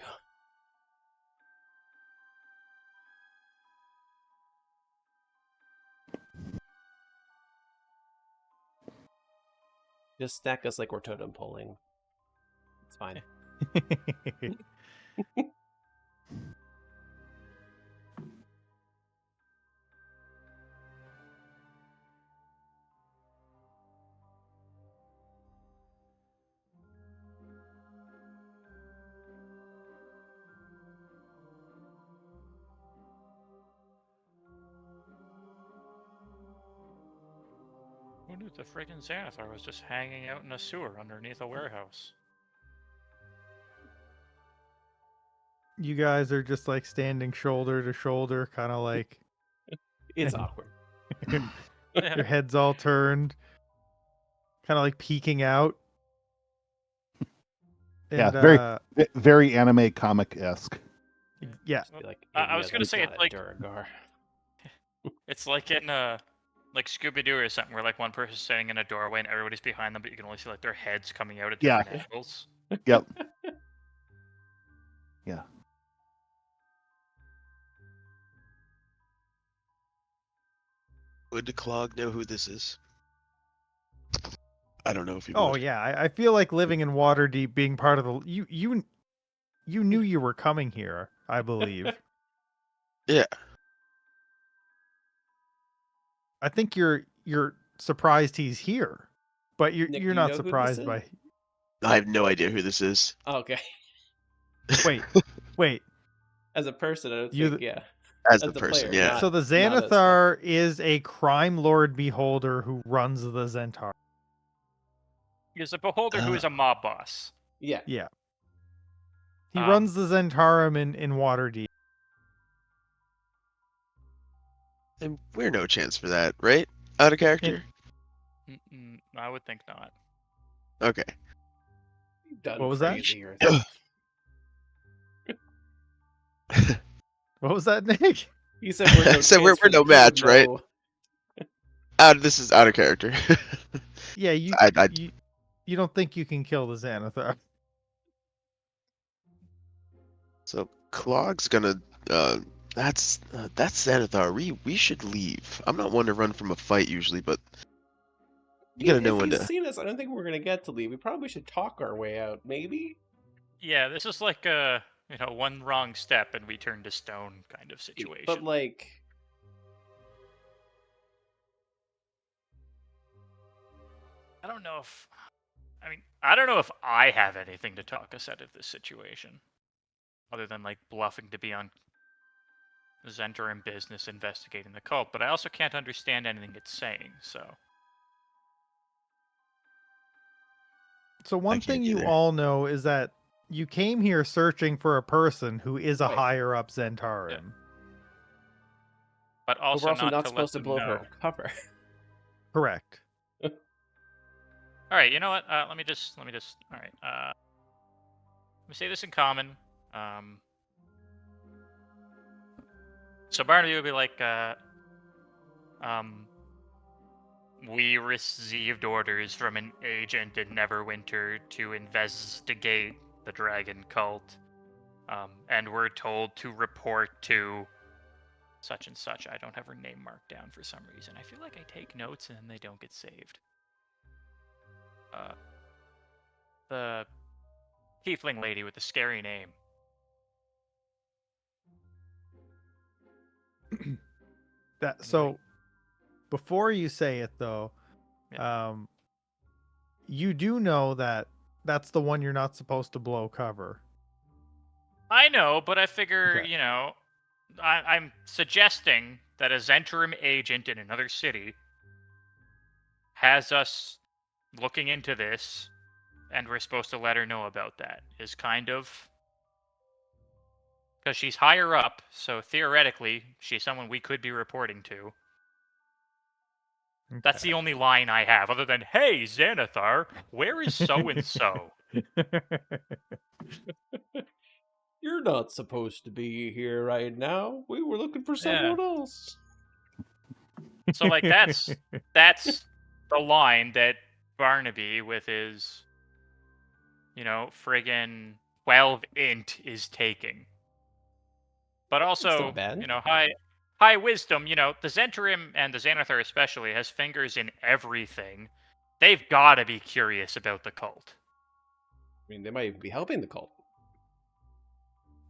Just stack us like we're totem polling. It's fine. Who knew the friggin' Xanathar was just hanging out in a sewer underneath a warehouse? You guys are just like standing shoulder to shoulder, kind of like It's awkward. your heads all turned, kind of like peeking out. Yeah, And, very anime comic esque. yeah. Just be like, I was yeah, gonna that's say not it's a like Duragar. it's like in like Scooby Doo or something, where like one person's standing in a doorway and everybody's behind them, but you can only see like their heads coming out at Yeah. different angles. Yep. Yeah. Would Clog know who this is? I don't know if he Oh would. yeah, I feel like living in Waterdeep, being part of the you knew you were coming here. I believe. Yeah. I think you're surprised he's here, but Nick, you're do you not know who this surprised is? by. I have no idea who this is. Oh, okay. Wait. As a person, I don't You think, the- yeah. As As the the person, player, yeah. not- So the as, like- Xanathar is a crime lord beholder who runs the Zentar. He's a beholder who is a mob boss. Yeah. Yeah. He Um, runs the Zentarum in Waterdeep. And we're no chance for that, right? Out of character? I would think not. Okay. You've done What was that? crazier What was that, Nick? He said we're no, So we're chance for no you, match, right? bro. This is out of character. Yeah, you I- you don't think you can kill the Xanathar? So Clog's gonna. That's Xanathar. We should leave. I'm not one to run from a fight usually, but you gotta know if when he's to. seen us, I don't think we're gonna get to leave. We probably should talk our way out, maybe. Yeah, this is like one wrong step and we turn to stone kind of situation. But like, I don't know if I have anything to talk us out of this situation, other than like bluffing to be on Zentarim business investigating the cult. But I also can't understand anything it's saying. So One can't thing you either. all know is that you came here searching for a person who is a Right. higher up Zentarum. but but also we're also not not to supposed to let blow them her know. cover. Correct. All right, you know what? Let me just. All right. Let me say this in common. So Barnaby would be like, we received orders from an agent in Neverwinter to investigate the dragon cult, and we're told to report to such and such. I don't have her name marked down for some reason. I feel like I take notes and they don't get saved. The tiefling lady with the scary name. Before you say it though, Yeah. you do know that that's the one you're not supposed to blow cover. I know, but I figure, Okay. I'm suggesting that a Zentrum agent in another city has us looking into this, and we're supposed to let her know about that. Is kind of... Because she's higher up, so theoretically, she's someone we could be reporting to. Okay. That's the only line I have, other than, hey, Xanathar, where is so-and-so? You're not supposed to be here right now. We were looking for Yeah. someone else. So, like, that's the line that Barnaby, with his, friggin' 12 int, is taking. But also, not bad. high wisdom, the Zentrim and the Xanathar especially has fingers in everything. They've got to be curious about the cult. I mean, they might even be helping the cult.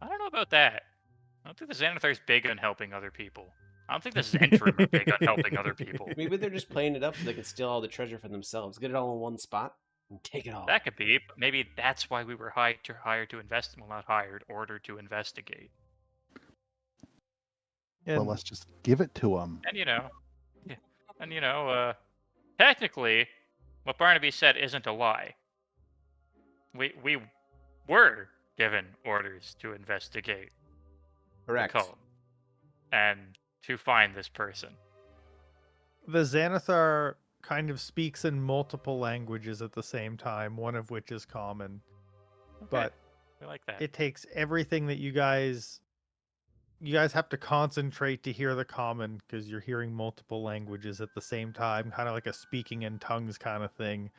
I don't know about that. I don't think the Xanathar's big on helping other people. I don't think the Zentrim are big on helping other people. Maybe they're just playing it up so they can steal all the treasure for themselves. Get it all in one spot and take it all. That could be, but maybe that's why we were hired to invest. Well, not hired, ordered to investigate. Well, let's just give it to them. And technically, what Barnaby said isn't a lie. We were given orders to investigate Correct. the cult and to find this person. The Xanathar kind of speaks in multiple languages at the same time, one of which is common. Okay. But I like that. it takes everything that you guys have to concentrate to hear the common, because you're hearing multiple languages at the same time, kind of like a speaking in tongues kind of thing.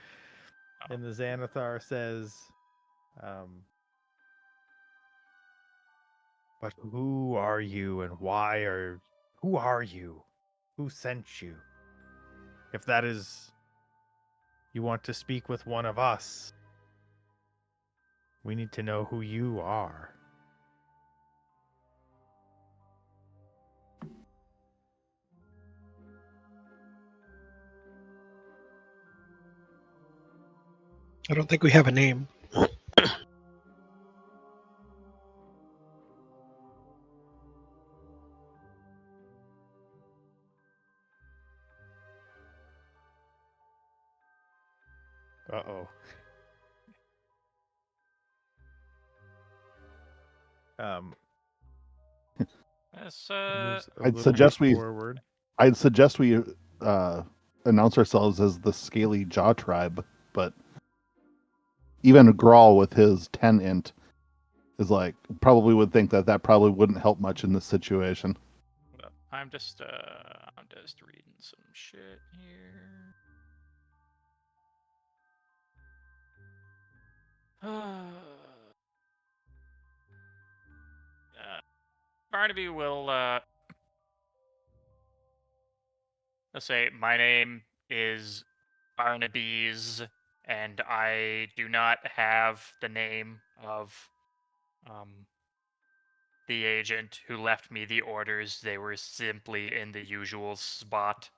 Oh. And the Xanathar says, but who are you and who are you? Who sent you? If that is, you want to speak with one of us, we need to know who you are. I don't think we have a name. Uh-oh. I'd suggest we forward. Announce ourselves as the Scaly Jaw Tribe, but even Grawl with his 10 int is like, probably would think that probably wouldn't help much in this situation. I'm just reading some shit here. Barnaby will let's say, my name is Barnaby's, and I do not have the name of the agent who left me the orders. They were simply in the usual spot.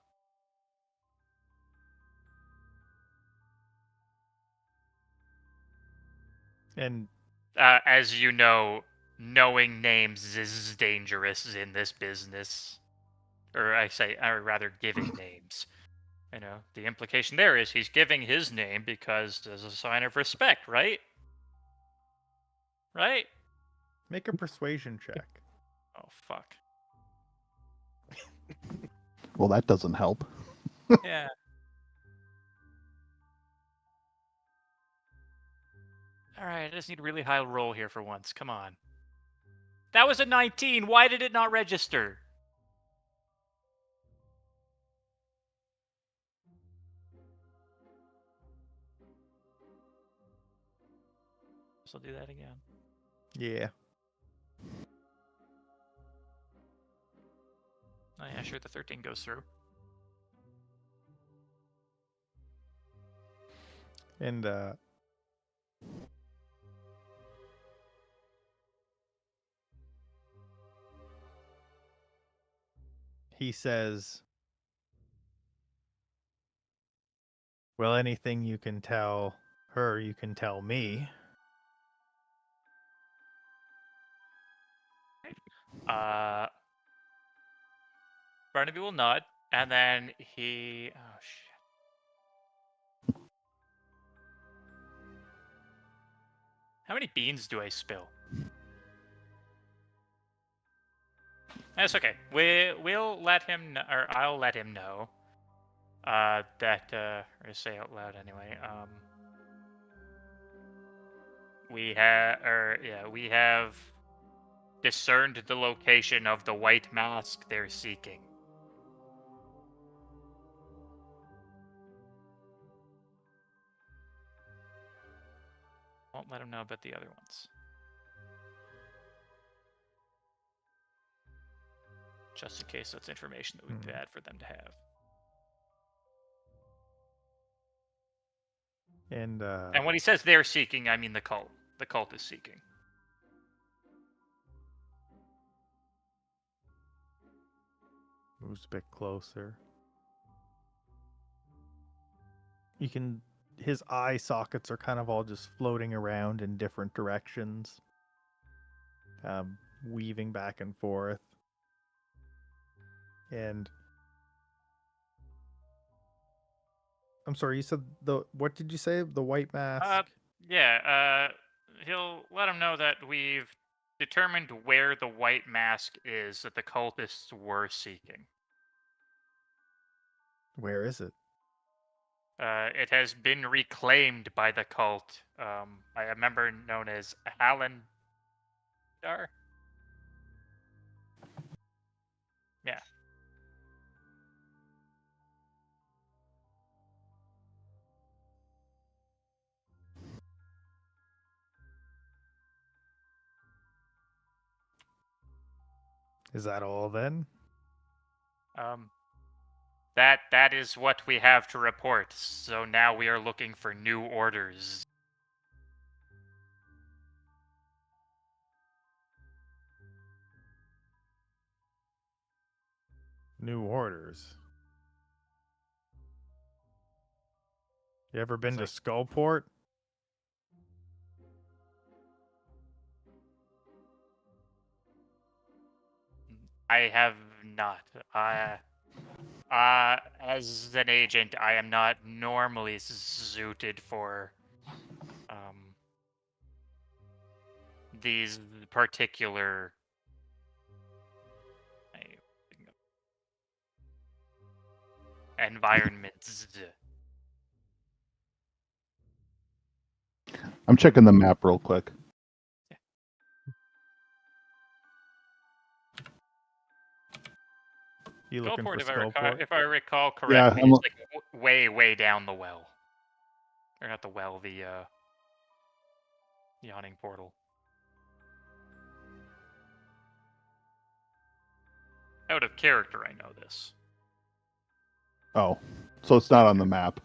And as you know, knowing names is dangerous in this business. Or rather giving names. The implication there is he's giving his name because as a sign of respect, right? Right? make a persuasion check. Oh, fuck. Well, that doesn't help. Yeah. Alright, I just need a really high roll here for once. Come on. That was a 19! Why did it not register? So I'll do that again. Yeah. Oh yeah, sure, the 13 goes through. And he says, well, anything you can tell her, you can tell me. Barnaby will nod, and then he... Oh, shit. How many beans do I spill? That's okay. We'll let him know, or I'll let him know that or say out loud anyway. We have discerned the location of the white mask they're seeking. Won't let him know about the other ones. Just in case that's information that would be bad for them to have. And when he says they're seeking, I mean the cult. The cult is seeking. moves a bit closer. You can... His eye sockets are kind of all just floating around in different directions, weaving back and forth. And I'm sorry, you said what did you say? The white mask? He'll let him know that we've determined where the white mask is that the cultists were seeking. Where is it? It has been reclaimed by the cult. By a member known as Hallandar. Yeah. Is that all then? That is what we have to report. So now we are looking for new orders. New orders. You ever been to Skullport? I have not. As an agent, I am not normally suited for these particular environments. I'm checking the map real quick. You looking for Skullport, Skullport? if I recall correctly, Yeah, it's like way down the well. Or not the well, the yawning portal. Out of character, I know this. Oh, so it's not on the map.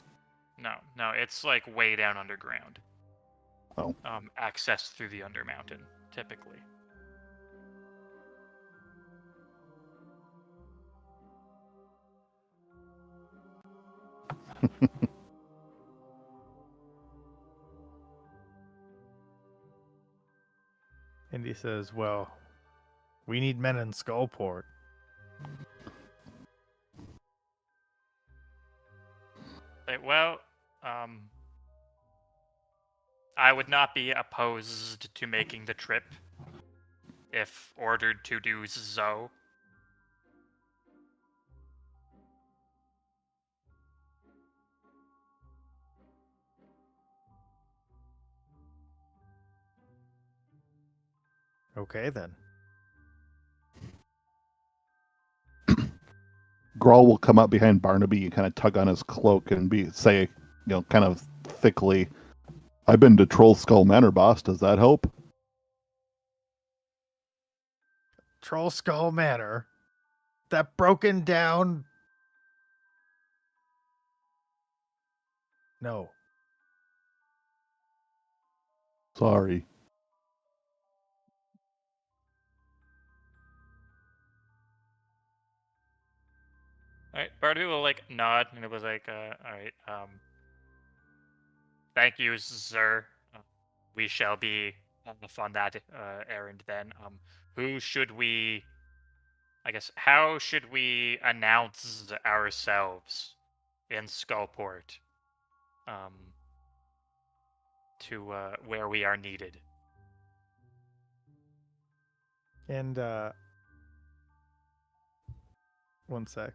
No, it's like way down underground. Oh. Accessed through the Undermountain, typically. And he says, well, we need men in Skullport. Well, I would not be opposed to making the trip if ordered to do so. Okay, then. Grawl will come up behind Barnaby and kind of tug on his cloak and say, kind of thickly, "I've been to Troll Skull Manor, boss. Does that help?" Troll Skull Manor. That broken down. No. Sorry. All right, Barnaby will like nod, and it was like, all right, thank you, sir. We shall be off on that errand then. Who should we? I guess how should we announce ourselves in Skullport? To where we are needed. And one sec.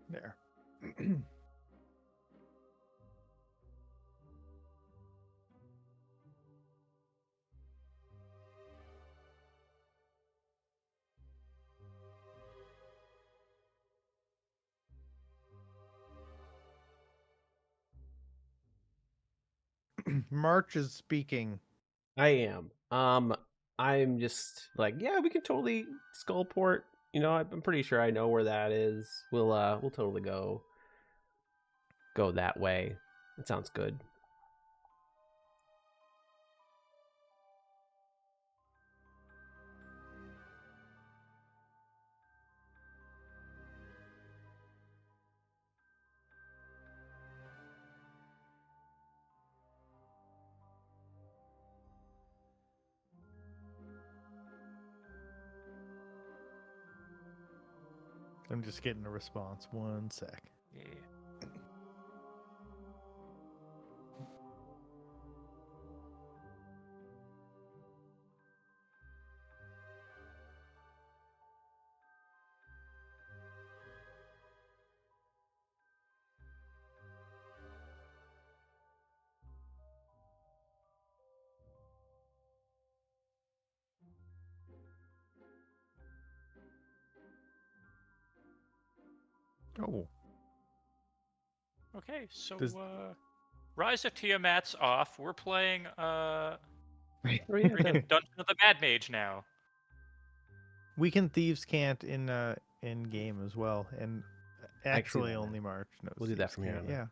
There. March is speaking. I am. I'm just like, yeah, we can totally Skullport. I'm pretty sure I know where that is. We'll totally go that way. That sounds good. I'm just getting a response. One sec. Yeah. Oh. Okay, so Does- Rise of Tiamat's off. We're playing Oh, yeah, freaking Dungeon of the Mad Mage now. Weekend Thieves can't in game as well, and actually that, only March knows. We'll do that Thieves from here can't. on out. Yeah.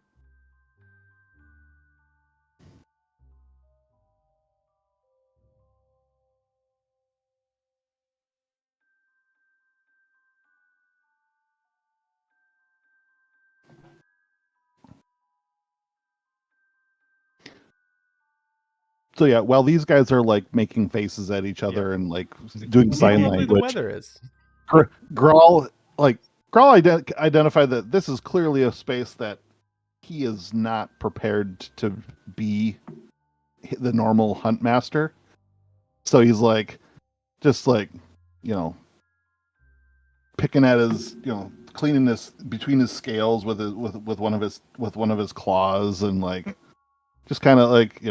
So yeah, while these guys are like making faces at each other and like doing Look sign how lovely the language, weather is. Grawl identified that this is clearly a space that he is not prepared to be the normal hunt master. So he's like, just like, picking at his, cleaning this between his scales with one of his claws, and like, just kind of like,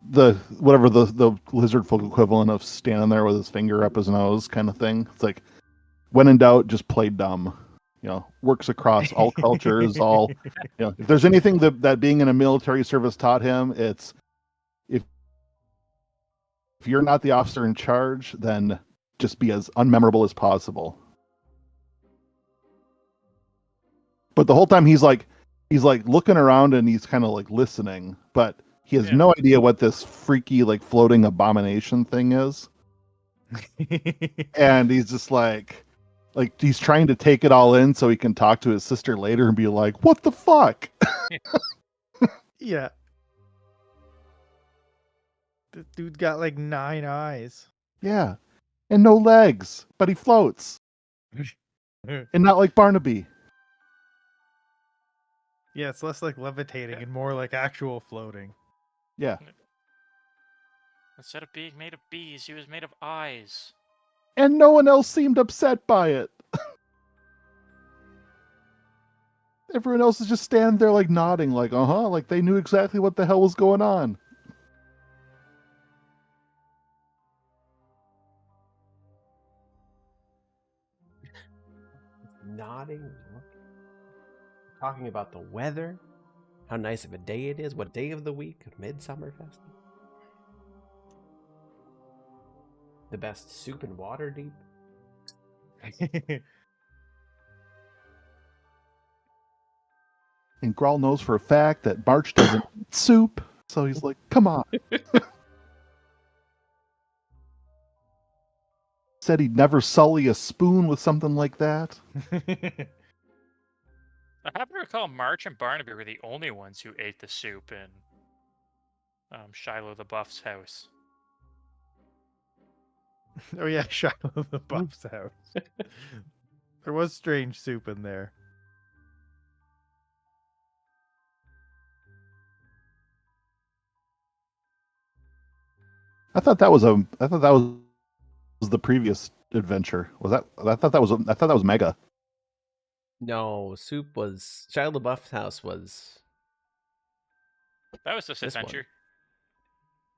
the whatever the lizard folk equivalent of standing there with his finger up his nose kind of thing. It's like, when in doubt, just play dumb. Works across all cultures. All, if there's anything that being in a military service taught him, it's if you're not the officer in charge, then just be as unmemorable as possible. But the whole time he's like looking around and he's kind of like listening, but he has no idea what this freaky like floating abomination thing is. And he's just like he's trying to take it all in so he can talk to his sister later and be like, "What the fuck?" Yeah. This dude's got like 9 eyes. Yeah. And no legs, but he floats. And not like Barnaby. Yeah, it's less like levitating and more like actual floating. Yeah. Instead of being made of bees, he was made of eyes. And no one else seemed upset by it. Everyone else is just standing there like nodding, like, like they knew exactly what the hell was going on. Nodding, talking about the weather, how nice of a day it is, what day of the week, Midsummer Festival. The best soup in Waterdeep. And Grawl knows for a fact that March doesn't eat soup, so he's like, come on. Said he'd never sully a spoon with something like that. I happen to recall March and Barnaby were the only ones who ate the soup in Shiloh the Buff's house. Oh yeah, Shiloh the Buff's house. There was strange soup in there. I thought that was the previous adventure. Was that? I thought that was Mega. No, soup was Shia LaBeouf's house was. That was this This one. adventure.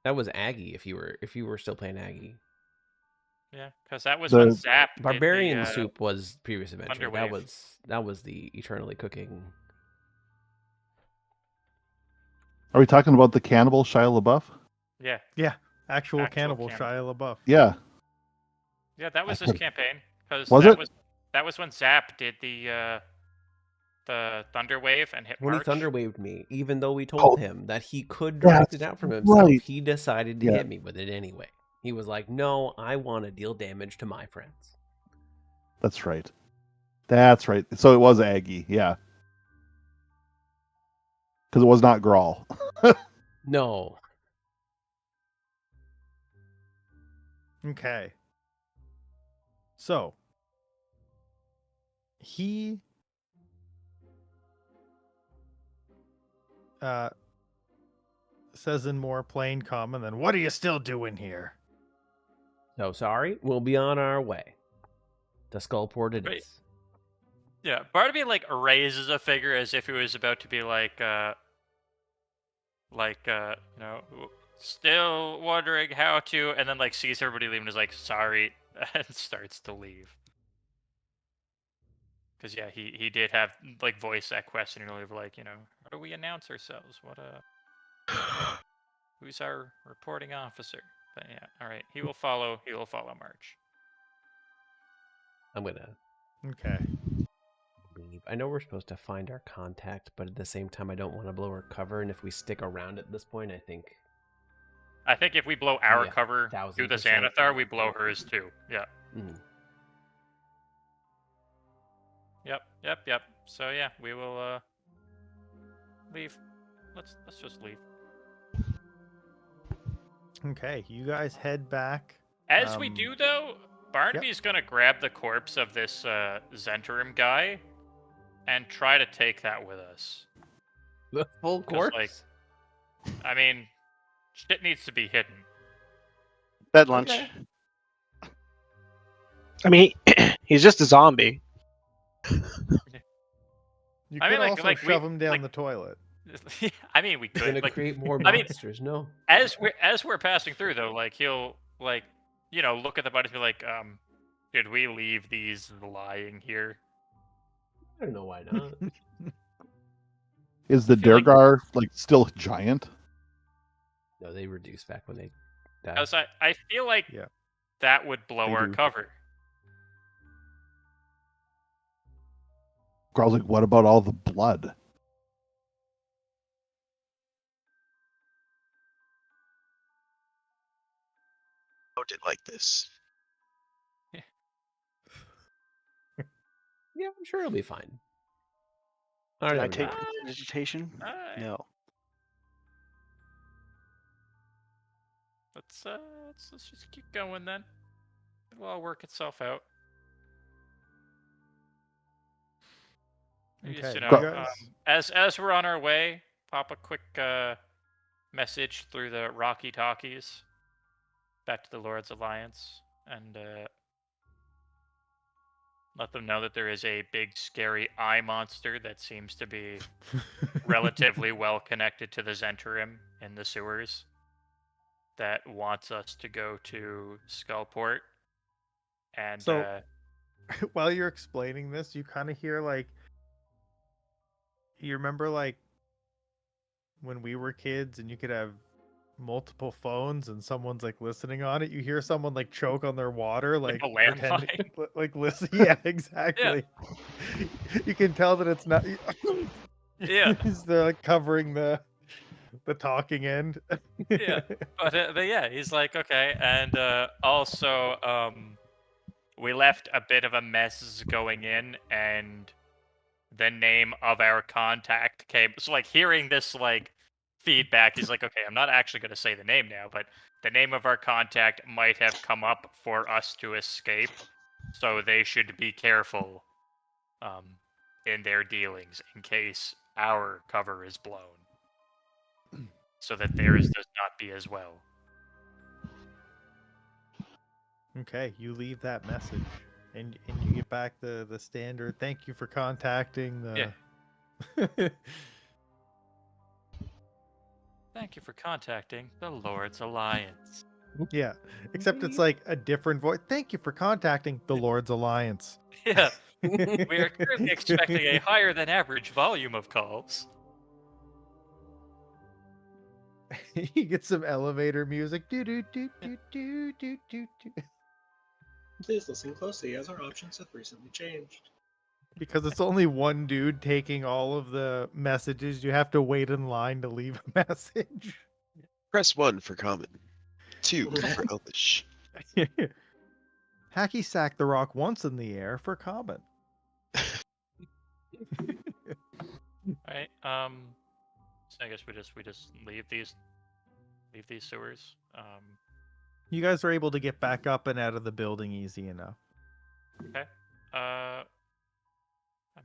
That was Aggie. If you were still playing Aggie, Yeah, because that was when Zap did Barbarian the, soup was previous adventure. Underwave. That was the eternally cooking. Are we talking about the cannibal Shia LaBeouf? Yeah. Yeah, actual cannibal Shia LaBeouf. Yeah. Yeah, that was this campaign. Because that was when Zap did the Thunderwave and hit When March. he Thunderwaved me, even though we told him that he could direct it out from himself, right. he decided to hit me with it anyway. He was like, "No, I want to deal damage to my friends." That's right. That's right. So it was Aggie, yeah. Because it was not Grawl. No. Okay. So he says in more plain common, then what are you still doing here? So sorry. We'll be on our way. To Skullport it is. Yeah, Barnaby like raises a figure as if he was about to be like still wondering how to, and then like sees everybody leaving and is like sorry and starts to leave. Because yeah, he did have like voice that question earlier of like, how do we announce ourselves? Who's our reporting officer? But yeah, all right, he will follow March. I'm gonna Okay. leave. I know we're supposed to find our contact, but at the same time, I don't want to blow her cover. And if we stick around at this point, I think if we blow our cover through the 1000%. Xanathar, we blow hers too. Yeah. Mm. Yep. So yeah, we will leave. Let's just leave. Okay, you guys head back. As we do though, Barnaby's gonna grab the corpse of this Zentrum guy and try to take that with us. The full corpse? I mean, shit needs to be hidden. Bed lunch. Okay. I mean, he's just a zombie. You could also shove him down the toilet. I mean, we could. Gonna create more monsters. No. As we're passing through though, like he'll like look at the bodies and be like, did we leave these lying here? I don't know why not. Is the Durgar like still giant? No, they reduce back when they die. I feel like that would blow our cover. Growl's like, what about all the blood? It like this. Yeah, I'm sure it'll be fine. Did I take vegetation? No. Let's just keep going then. It'll all work itself out. Okay. Just, as we're on our way, pop a quick message through the Rocky Talkies. back to the Lord's Alliance and let them know that there is a big, scary eye monster that seems to be relatively well connected to the Zentarim in the sewers that wants us to go to Skullport. And So, while you're explaining this, you kind of hear like, you remember like when we were kids and you could have multiple phones and someone's like listening on it. You hear someone like choke on their water, like a pretending, landline. like listen. Yeah, exactly. You can tell that it's not. Yeah. They're like covering the talking end. Yeah, but yeah, he's like, okay, and also we left a bit of a mess going in, and the name of our contact came. So like hearing this like feedback, he's like, okay, I'm not actually going to say the name now, but the name of our contact might have come up for us to escape, so they should be careful in their dealings in case our cover is blown, so that theirs does not be as well. Okay, you leave that message, and you get back the standard. Thank you for contacting the. Yeah. Thank you for contacting the Lord's Alliance. Yeah, except it's like a different voice. Thank you for contacting the Lord's Alliance. Yeah. We are currently expecting a higher than average volume of calls. You get some elevator music. Do do do do do do do do. Please listen closely, as our options have recently changed. Because it's only one dude taking all of the messages, you have to wait in line to leave a message. Press 1 for common. 2 for Elvish. Hacky sacked the rock once in the air for common. Right. So I guess we just leave these sewers. You guys are able to get back up and out of the building easy enough. Okay. I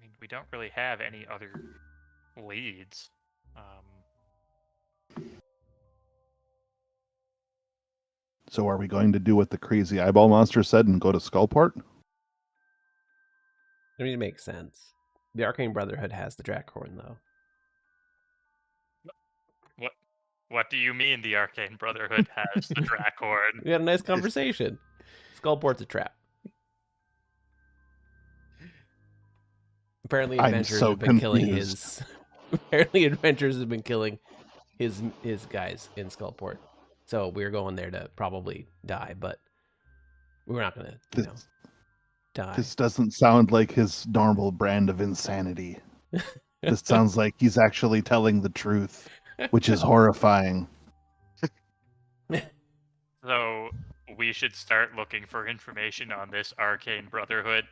mean, we don't really have any other leads. So are we going to do what the crazy eyeball monster said and go to Skullport? I mean, it makes sense. The Arcane Brotherhood has the Drakhorn, though. What do you mean the Arcane Brotherhood has the Drakhorn? We had a nice conversation. Skullport's a trap. Apparently, adventurers have been killing his. Apparently, adventurers have been killing his guys in Skullport. So we're going there to probably die, but we're not gonna, die. This doesn't sound like his normal brand of insanity. This sounds like he's actually telling the truth, which is horrifying. So we should start looking for information on this Arcane Brotherhood.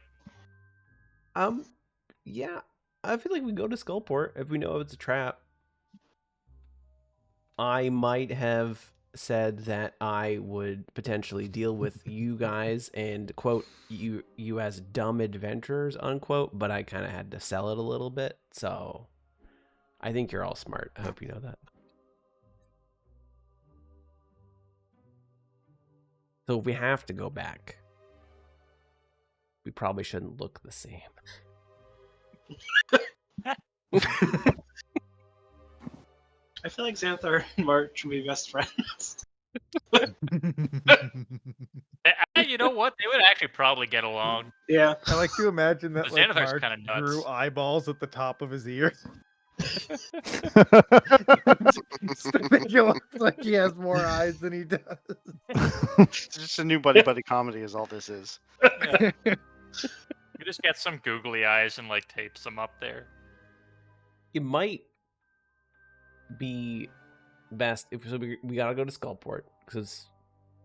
Yeah, I feel like we go to Skullport if we know it's a trap. I might have said that I would potentially deal with you guys and quote you as dumb adventurers unquote, but I kind of had to sell it a little bit. So I think you're all smart. I hope you know that. So if we have to go back, we probably shouldn't look the same. I feel like Xanthar and Mark should be best friends. You know what? They would actually probably get along. Yeah. I like to imagine that like Xanathar's Mark kinda nuts. grew eyeballs at the top of his ears. He looks like he has more eyes than he does. It's just a new buddy comedy is all this is. Yeah. You just get some googly eyes and like tape them up there. It might be best if we gotta go to Skullport because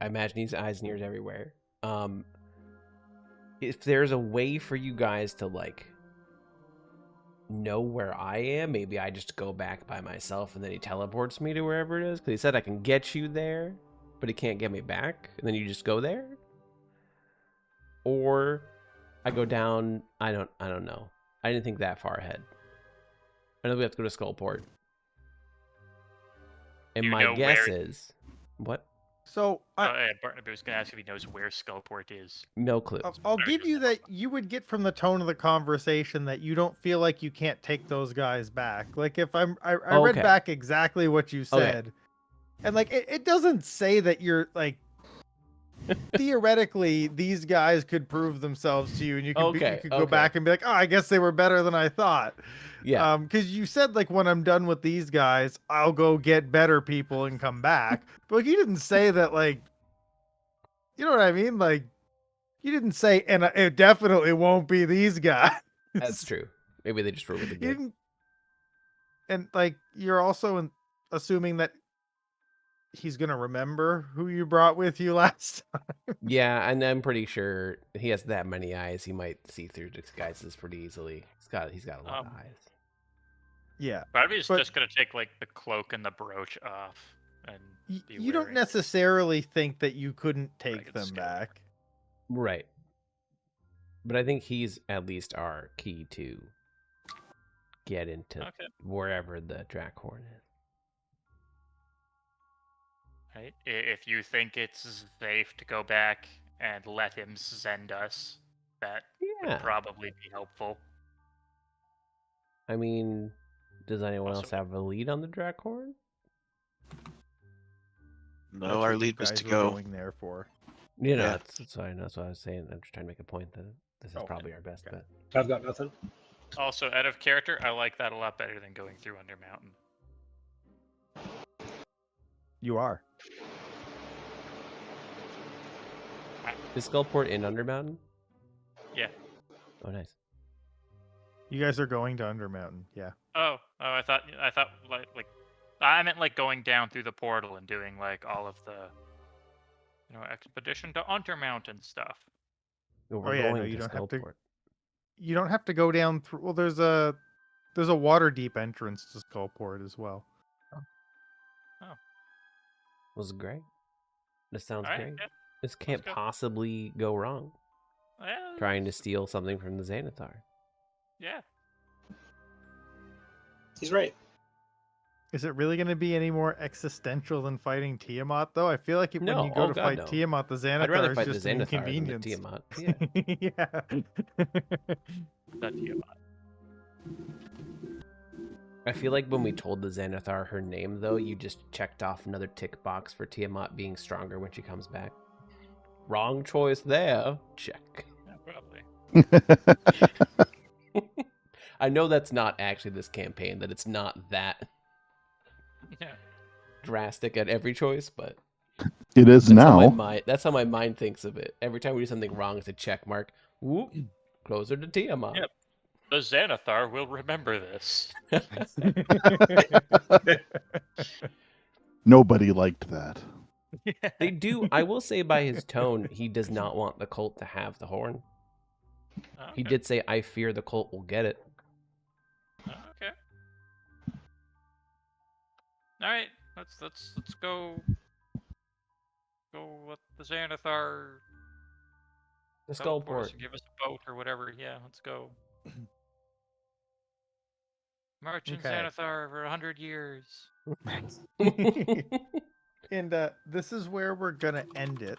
I imagine he's eyes and ears everywhere. If there's a way for you guys to like know where I am, maybe I just go back by myself and then he teleports me to wherever it is because he said I can get you there, but he can't get me back, and then you just go there. Or I go down. I don't know. I didn't think that far ahead. I know we have to go to Skullport. And my guess is... What? So Barnaby was going to ask if he knows where Skullport is. No clue. I'll give you that you would get from the tone of the conversation that you don't feel like you can't take those guys back. Like if I read Okay. back exactly what you said, and like it doesn't say that you're like theoretically these guys could prove themselves to you, and you could go back and be like, oh, I guess they were better than I thought. Yeah. Because you said like when I'm done with these guys, I'll go get better people and come back. But like, you didn't say that like, you know what I mean? Like you didn't say, and it definitely won't be these guys. That's true. Maybe they just were really good. And like you're also assuming that he's gonna remember who you brought with you last time. Yeah, and I'm pretty sure he has that many eyes. He might see through disguises pretty easily. He's got a lot of eyes. Yeah, Barnaby's just gonna take like the cloak and the brooch off, and you don't necessarily think that you couldn't take them back, right? But I think he's at least our key to get into wherever the Drakhorn is. Right? If you think it's safe to go back and let him send us, that would probably be helpful. I mean, does anyone else have a lead on the Drakhorn? No, our lead was to go. Going there for. You know, that's what I was saying. I'm just trying to make a point that this is probably our best bet. I've got nothing. Also, out of character, I like that a lot better than going through Undermountain. You are. Is Skullport in Undermountain? Yeah. Oh, nice. You guys are going to Undermountain, yeah. Oh, I thought like I meant like going down through the portal and doing like all of the, expedition to Undermountain stuff. No, you don't have to. You don't have to go down through. Well, there's a Waterdeep entrance to Skullport as well. Oh. Was great. This sounds great. Yeah. This can't possibly go wrong. Well, trying to steal something from the Xanathar. Yeah. He's right. Is it really going to be any more existential than fighting Tiamat, though? I feel like when you go to fight Tiamat, the Xanathar is just an inconvenience. Tiamat. Yeah. Not Tiamat. I feel like when we told the Xanathar her name, though, you just checked off another tick box for Tiamat being stronger when she comes back. Wrong choice there. Check. Yeah, probably. I know that's not actually this campaign, that it's not that drastic at every choice, but it is now. That's how my mind thinks of it. Every time we do something wrong, it's a check mark. Whoop, closer to Tiamat. Yep. The Xanathar will remember this. Nobody liked that. They do. I will say by his tone, he does not want the cult to have the horn. Okay. He did say, I fear the cult will get it. Okay. All right. Let's go. Go with the Xanathar. The Skullport. Give us a boat or whatever. Yeah, let's go. March in Xanathar for 100 years. And this is where we're gonna end it.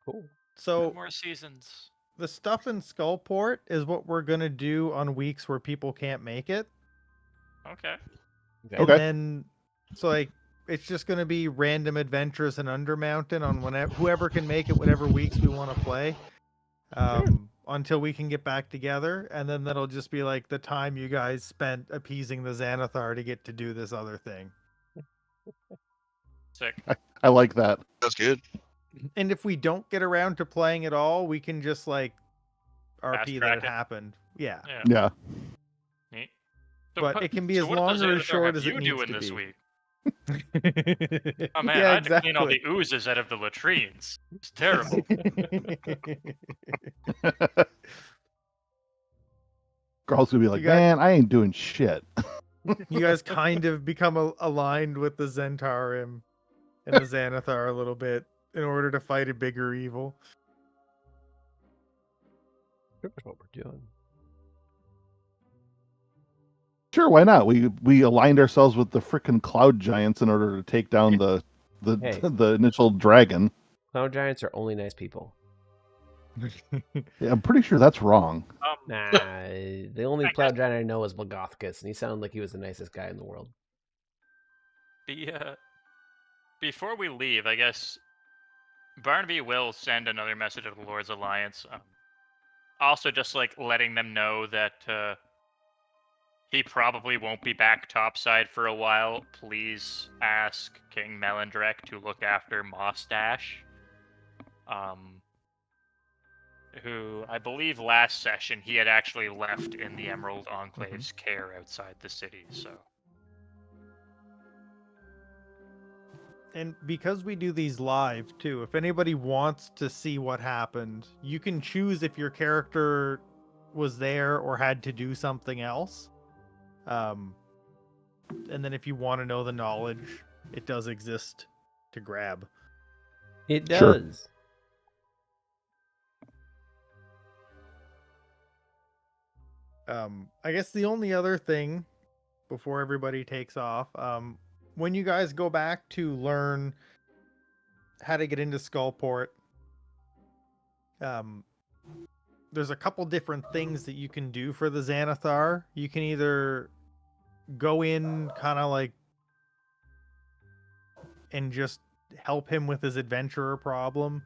Cool. So more seasons. The stuff in Skullport is what we're gonna do on weeks where people can't make it. Okay. And then, so like, it's just gonna be random adventures in Undermountain on whoever can make it, whatever weeks we want to play. Until we can get back together, and then that'll just be like the time you guys spent appeasing the Xanathar to get to do this other thing. Sick. I like that. That's good. And if we don't get around to playing at all, we can just like RP that it happened. Yeah. Yeah. Neat. But it can be as long or as short as it needs to this be. Week? Oh man, I had to clean all the oozes out of the latrines. It's terrible. Girls gonna be like, man, I ain't doing shit. You guys kind of become aligned with the Zentarim and the Xanathar a little bit in order to fight a bigger evil. That's what we're doing. Sure, why not? We aligned ourselves with the frickin' cloud giants in order to take down the Hey. the initial dragon. Cloud giants are only nice people. Yeah, I'm pretty sure that's wrong. Nah, the only cloud giant I know is Blagothicus, and he sounded like he was the nicest guy in the world. Before we leave, I guess Barnaby will send another message of the Lord's Alliance. Also, just like letting them know that he probably won't be back topside for a while. Please ask King Melindrek to look after Mostache. Who I believe last session he had actually left in the Emerald Enclave's care outside the city, so. And because we do these live too, if anybody wants to see what happened, you can choose if your character was there or had to do something else. And then if you want to know the knowledge, it does exist to grab. It Sure. does. I guess the only other thing before everybody takes off, when you guys go back to learn how to get into Skullport, there's a couple different things that you can do for the Xanathar. You can either go in kind of like and just help him with his adventurer problem,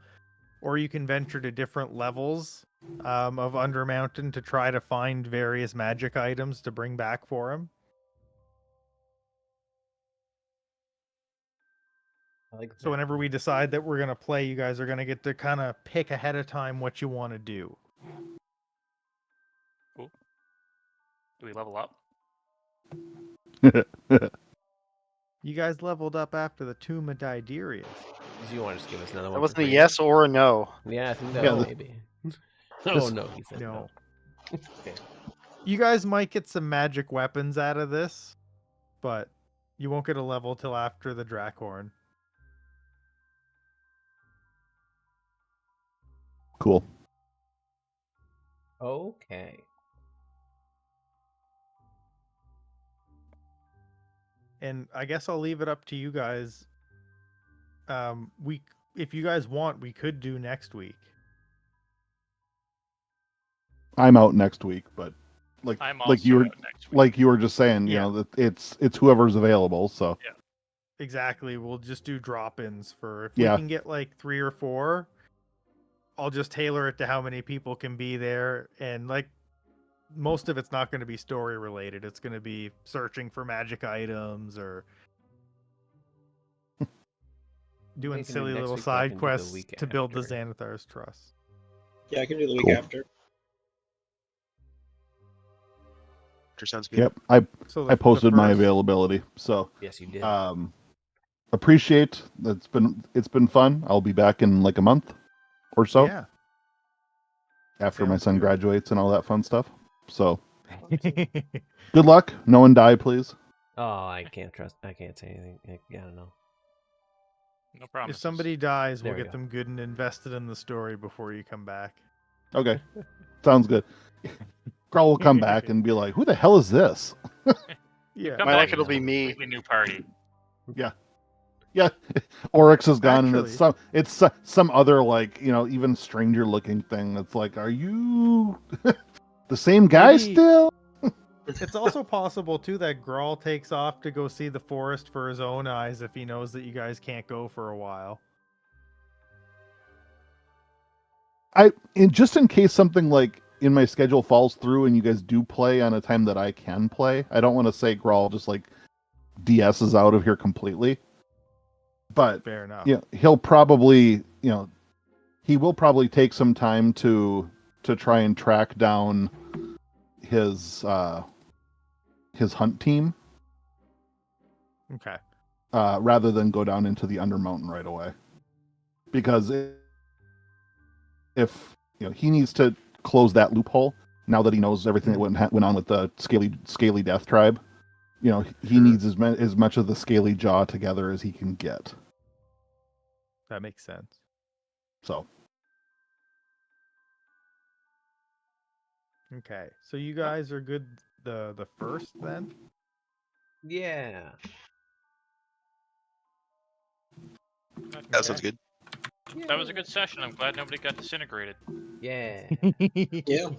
or you can venture to different levels of Undermountain to try to find various magic items to bring back for him. I like So whenever we decide that we're going to play, you guys are going to get to kind of pick ahead of time what you want to do. Cool. Do we level up? You guys leveled up after the Tomb of Diderius. Do you want to just give us another one? That wasn't for a free? yes or a no. Yeah, I think that Yeah, maybe. Oh no, he said no. Okay. You guys might get some magic weapons out of this, but you won't get a level till after the Drakhorn. Cool. Okay. And I guess I'll leave it up to you guys. If you guys want, we could do next week. I'm out next week, but I'm like also you were out next week. like you were just saying, you Yeah. know, that it's whoever's available. So Yeah. Exactly. We'll just do drop-ins for if Yeah. we can get like 3 or 4. I'll just tailor it to how many people can be there, and like most of it's not going to be story related. It's going to be searching for magic items or doing We can do silly next little week, or I side can do the quests week to build the after. Xanathar's trust. Yeah, I can do the week Cool. after. Sounds good. yep, So I posted my first- availability. So Yes, you did. appreciate it's been fun. I'll be back in like a month or so Yeah. after my sounds son good. graduates and all that fun stuff. So good luck. No one die, please. Oh, I can't say anything. I don't know. No promises. If somebody dies, There we'll we get go. them good and invested in the story before you come back. Okay, sounds good. Carl will come back and be like, "Who the hell is this?" Yeah. Come My back, luck, it'll it's a be me. completely new party. Yeah, Oryx is gone, and Actually- it's some other like even stranger looking thing. That's like, are you the same guy Maybe- still? It's also possible too that Grawl takes off to go see the forest for his own eyes if he knows that you guys can't go for a while. Just in case something like in my schedule falls through and you guys do play on a time that I can play, I don't want to say Grawl just like DS is out of here completely. But Fair enough. yeah, he'll probably he will probably take some time to try and track down his hunt team Okay. rather than go down into the Undermountain right away, because if he needs to close that loophole now that he knows everything that went on with the scaly death tribe. He needs as much of the scaly jaw together as he can get. That makes sense. So Okay. So you guys are good the first then? Yeah. That sounds good. That was a good session. I'm glad nobody got disintegrated. Yeah. Yeah.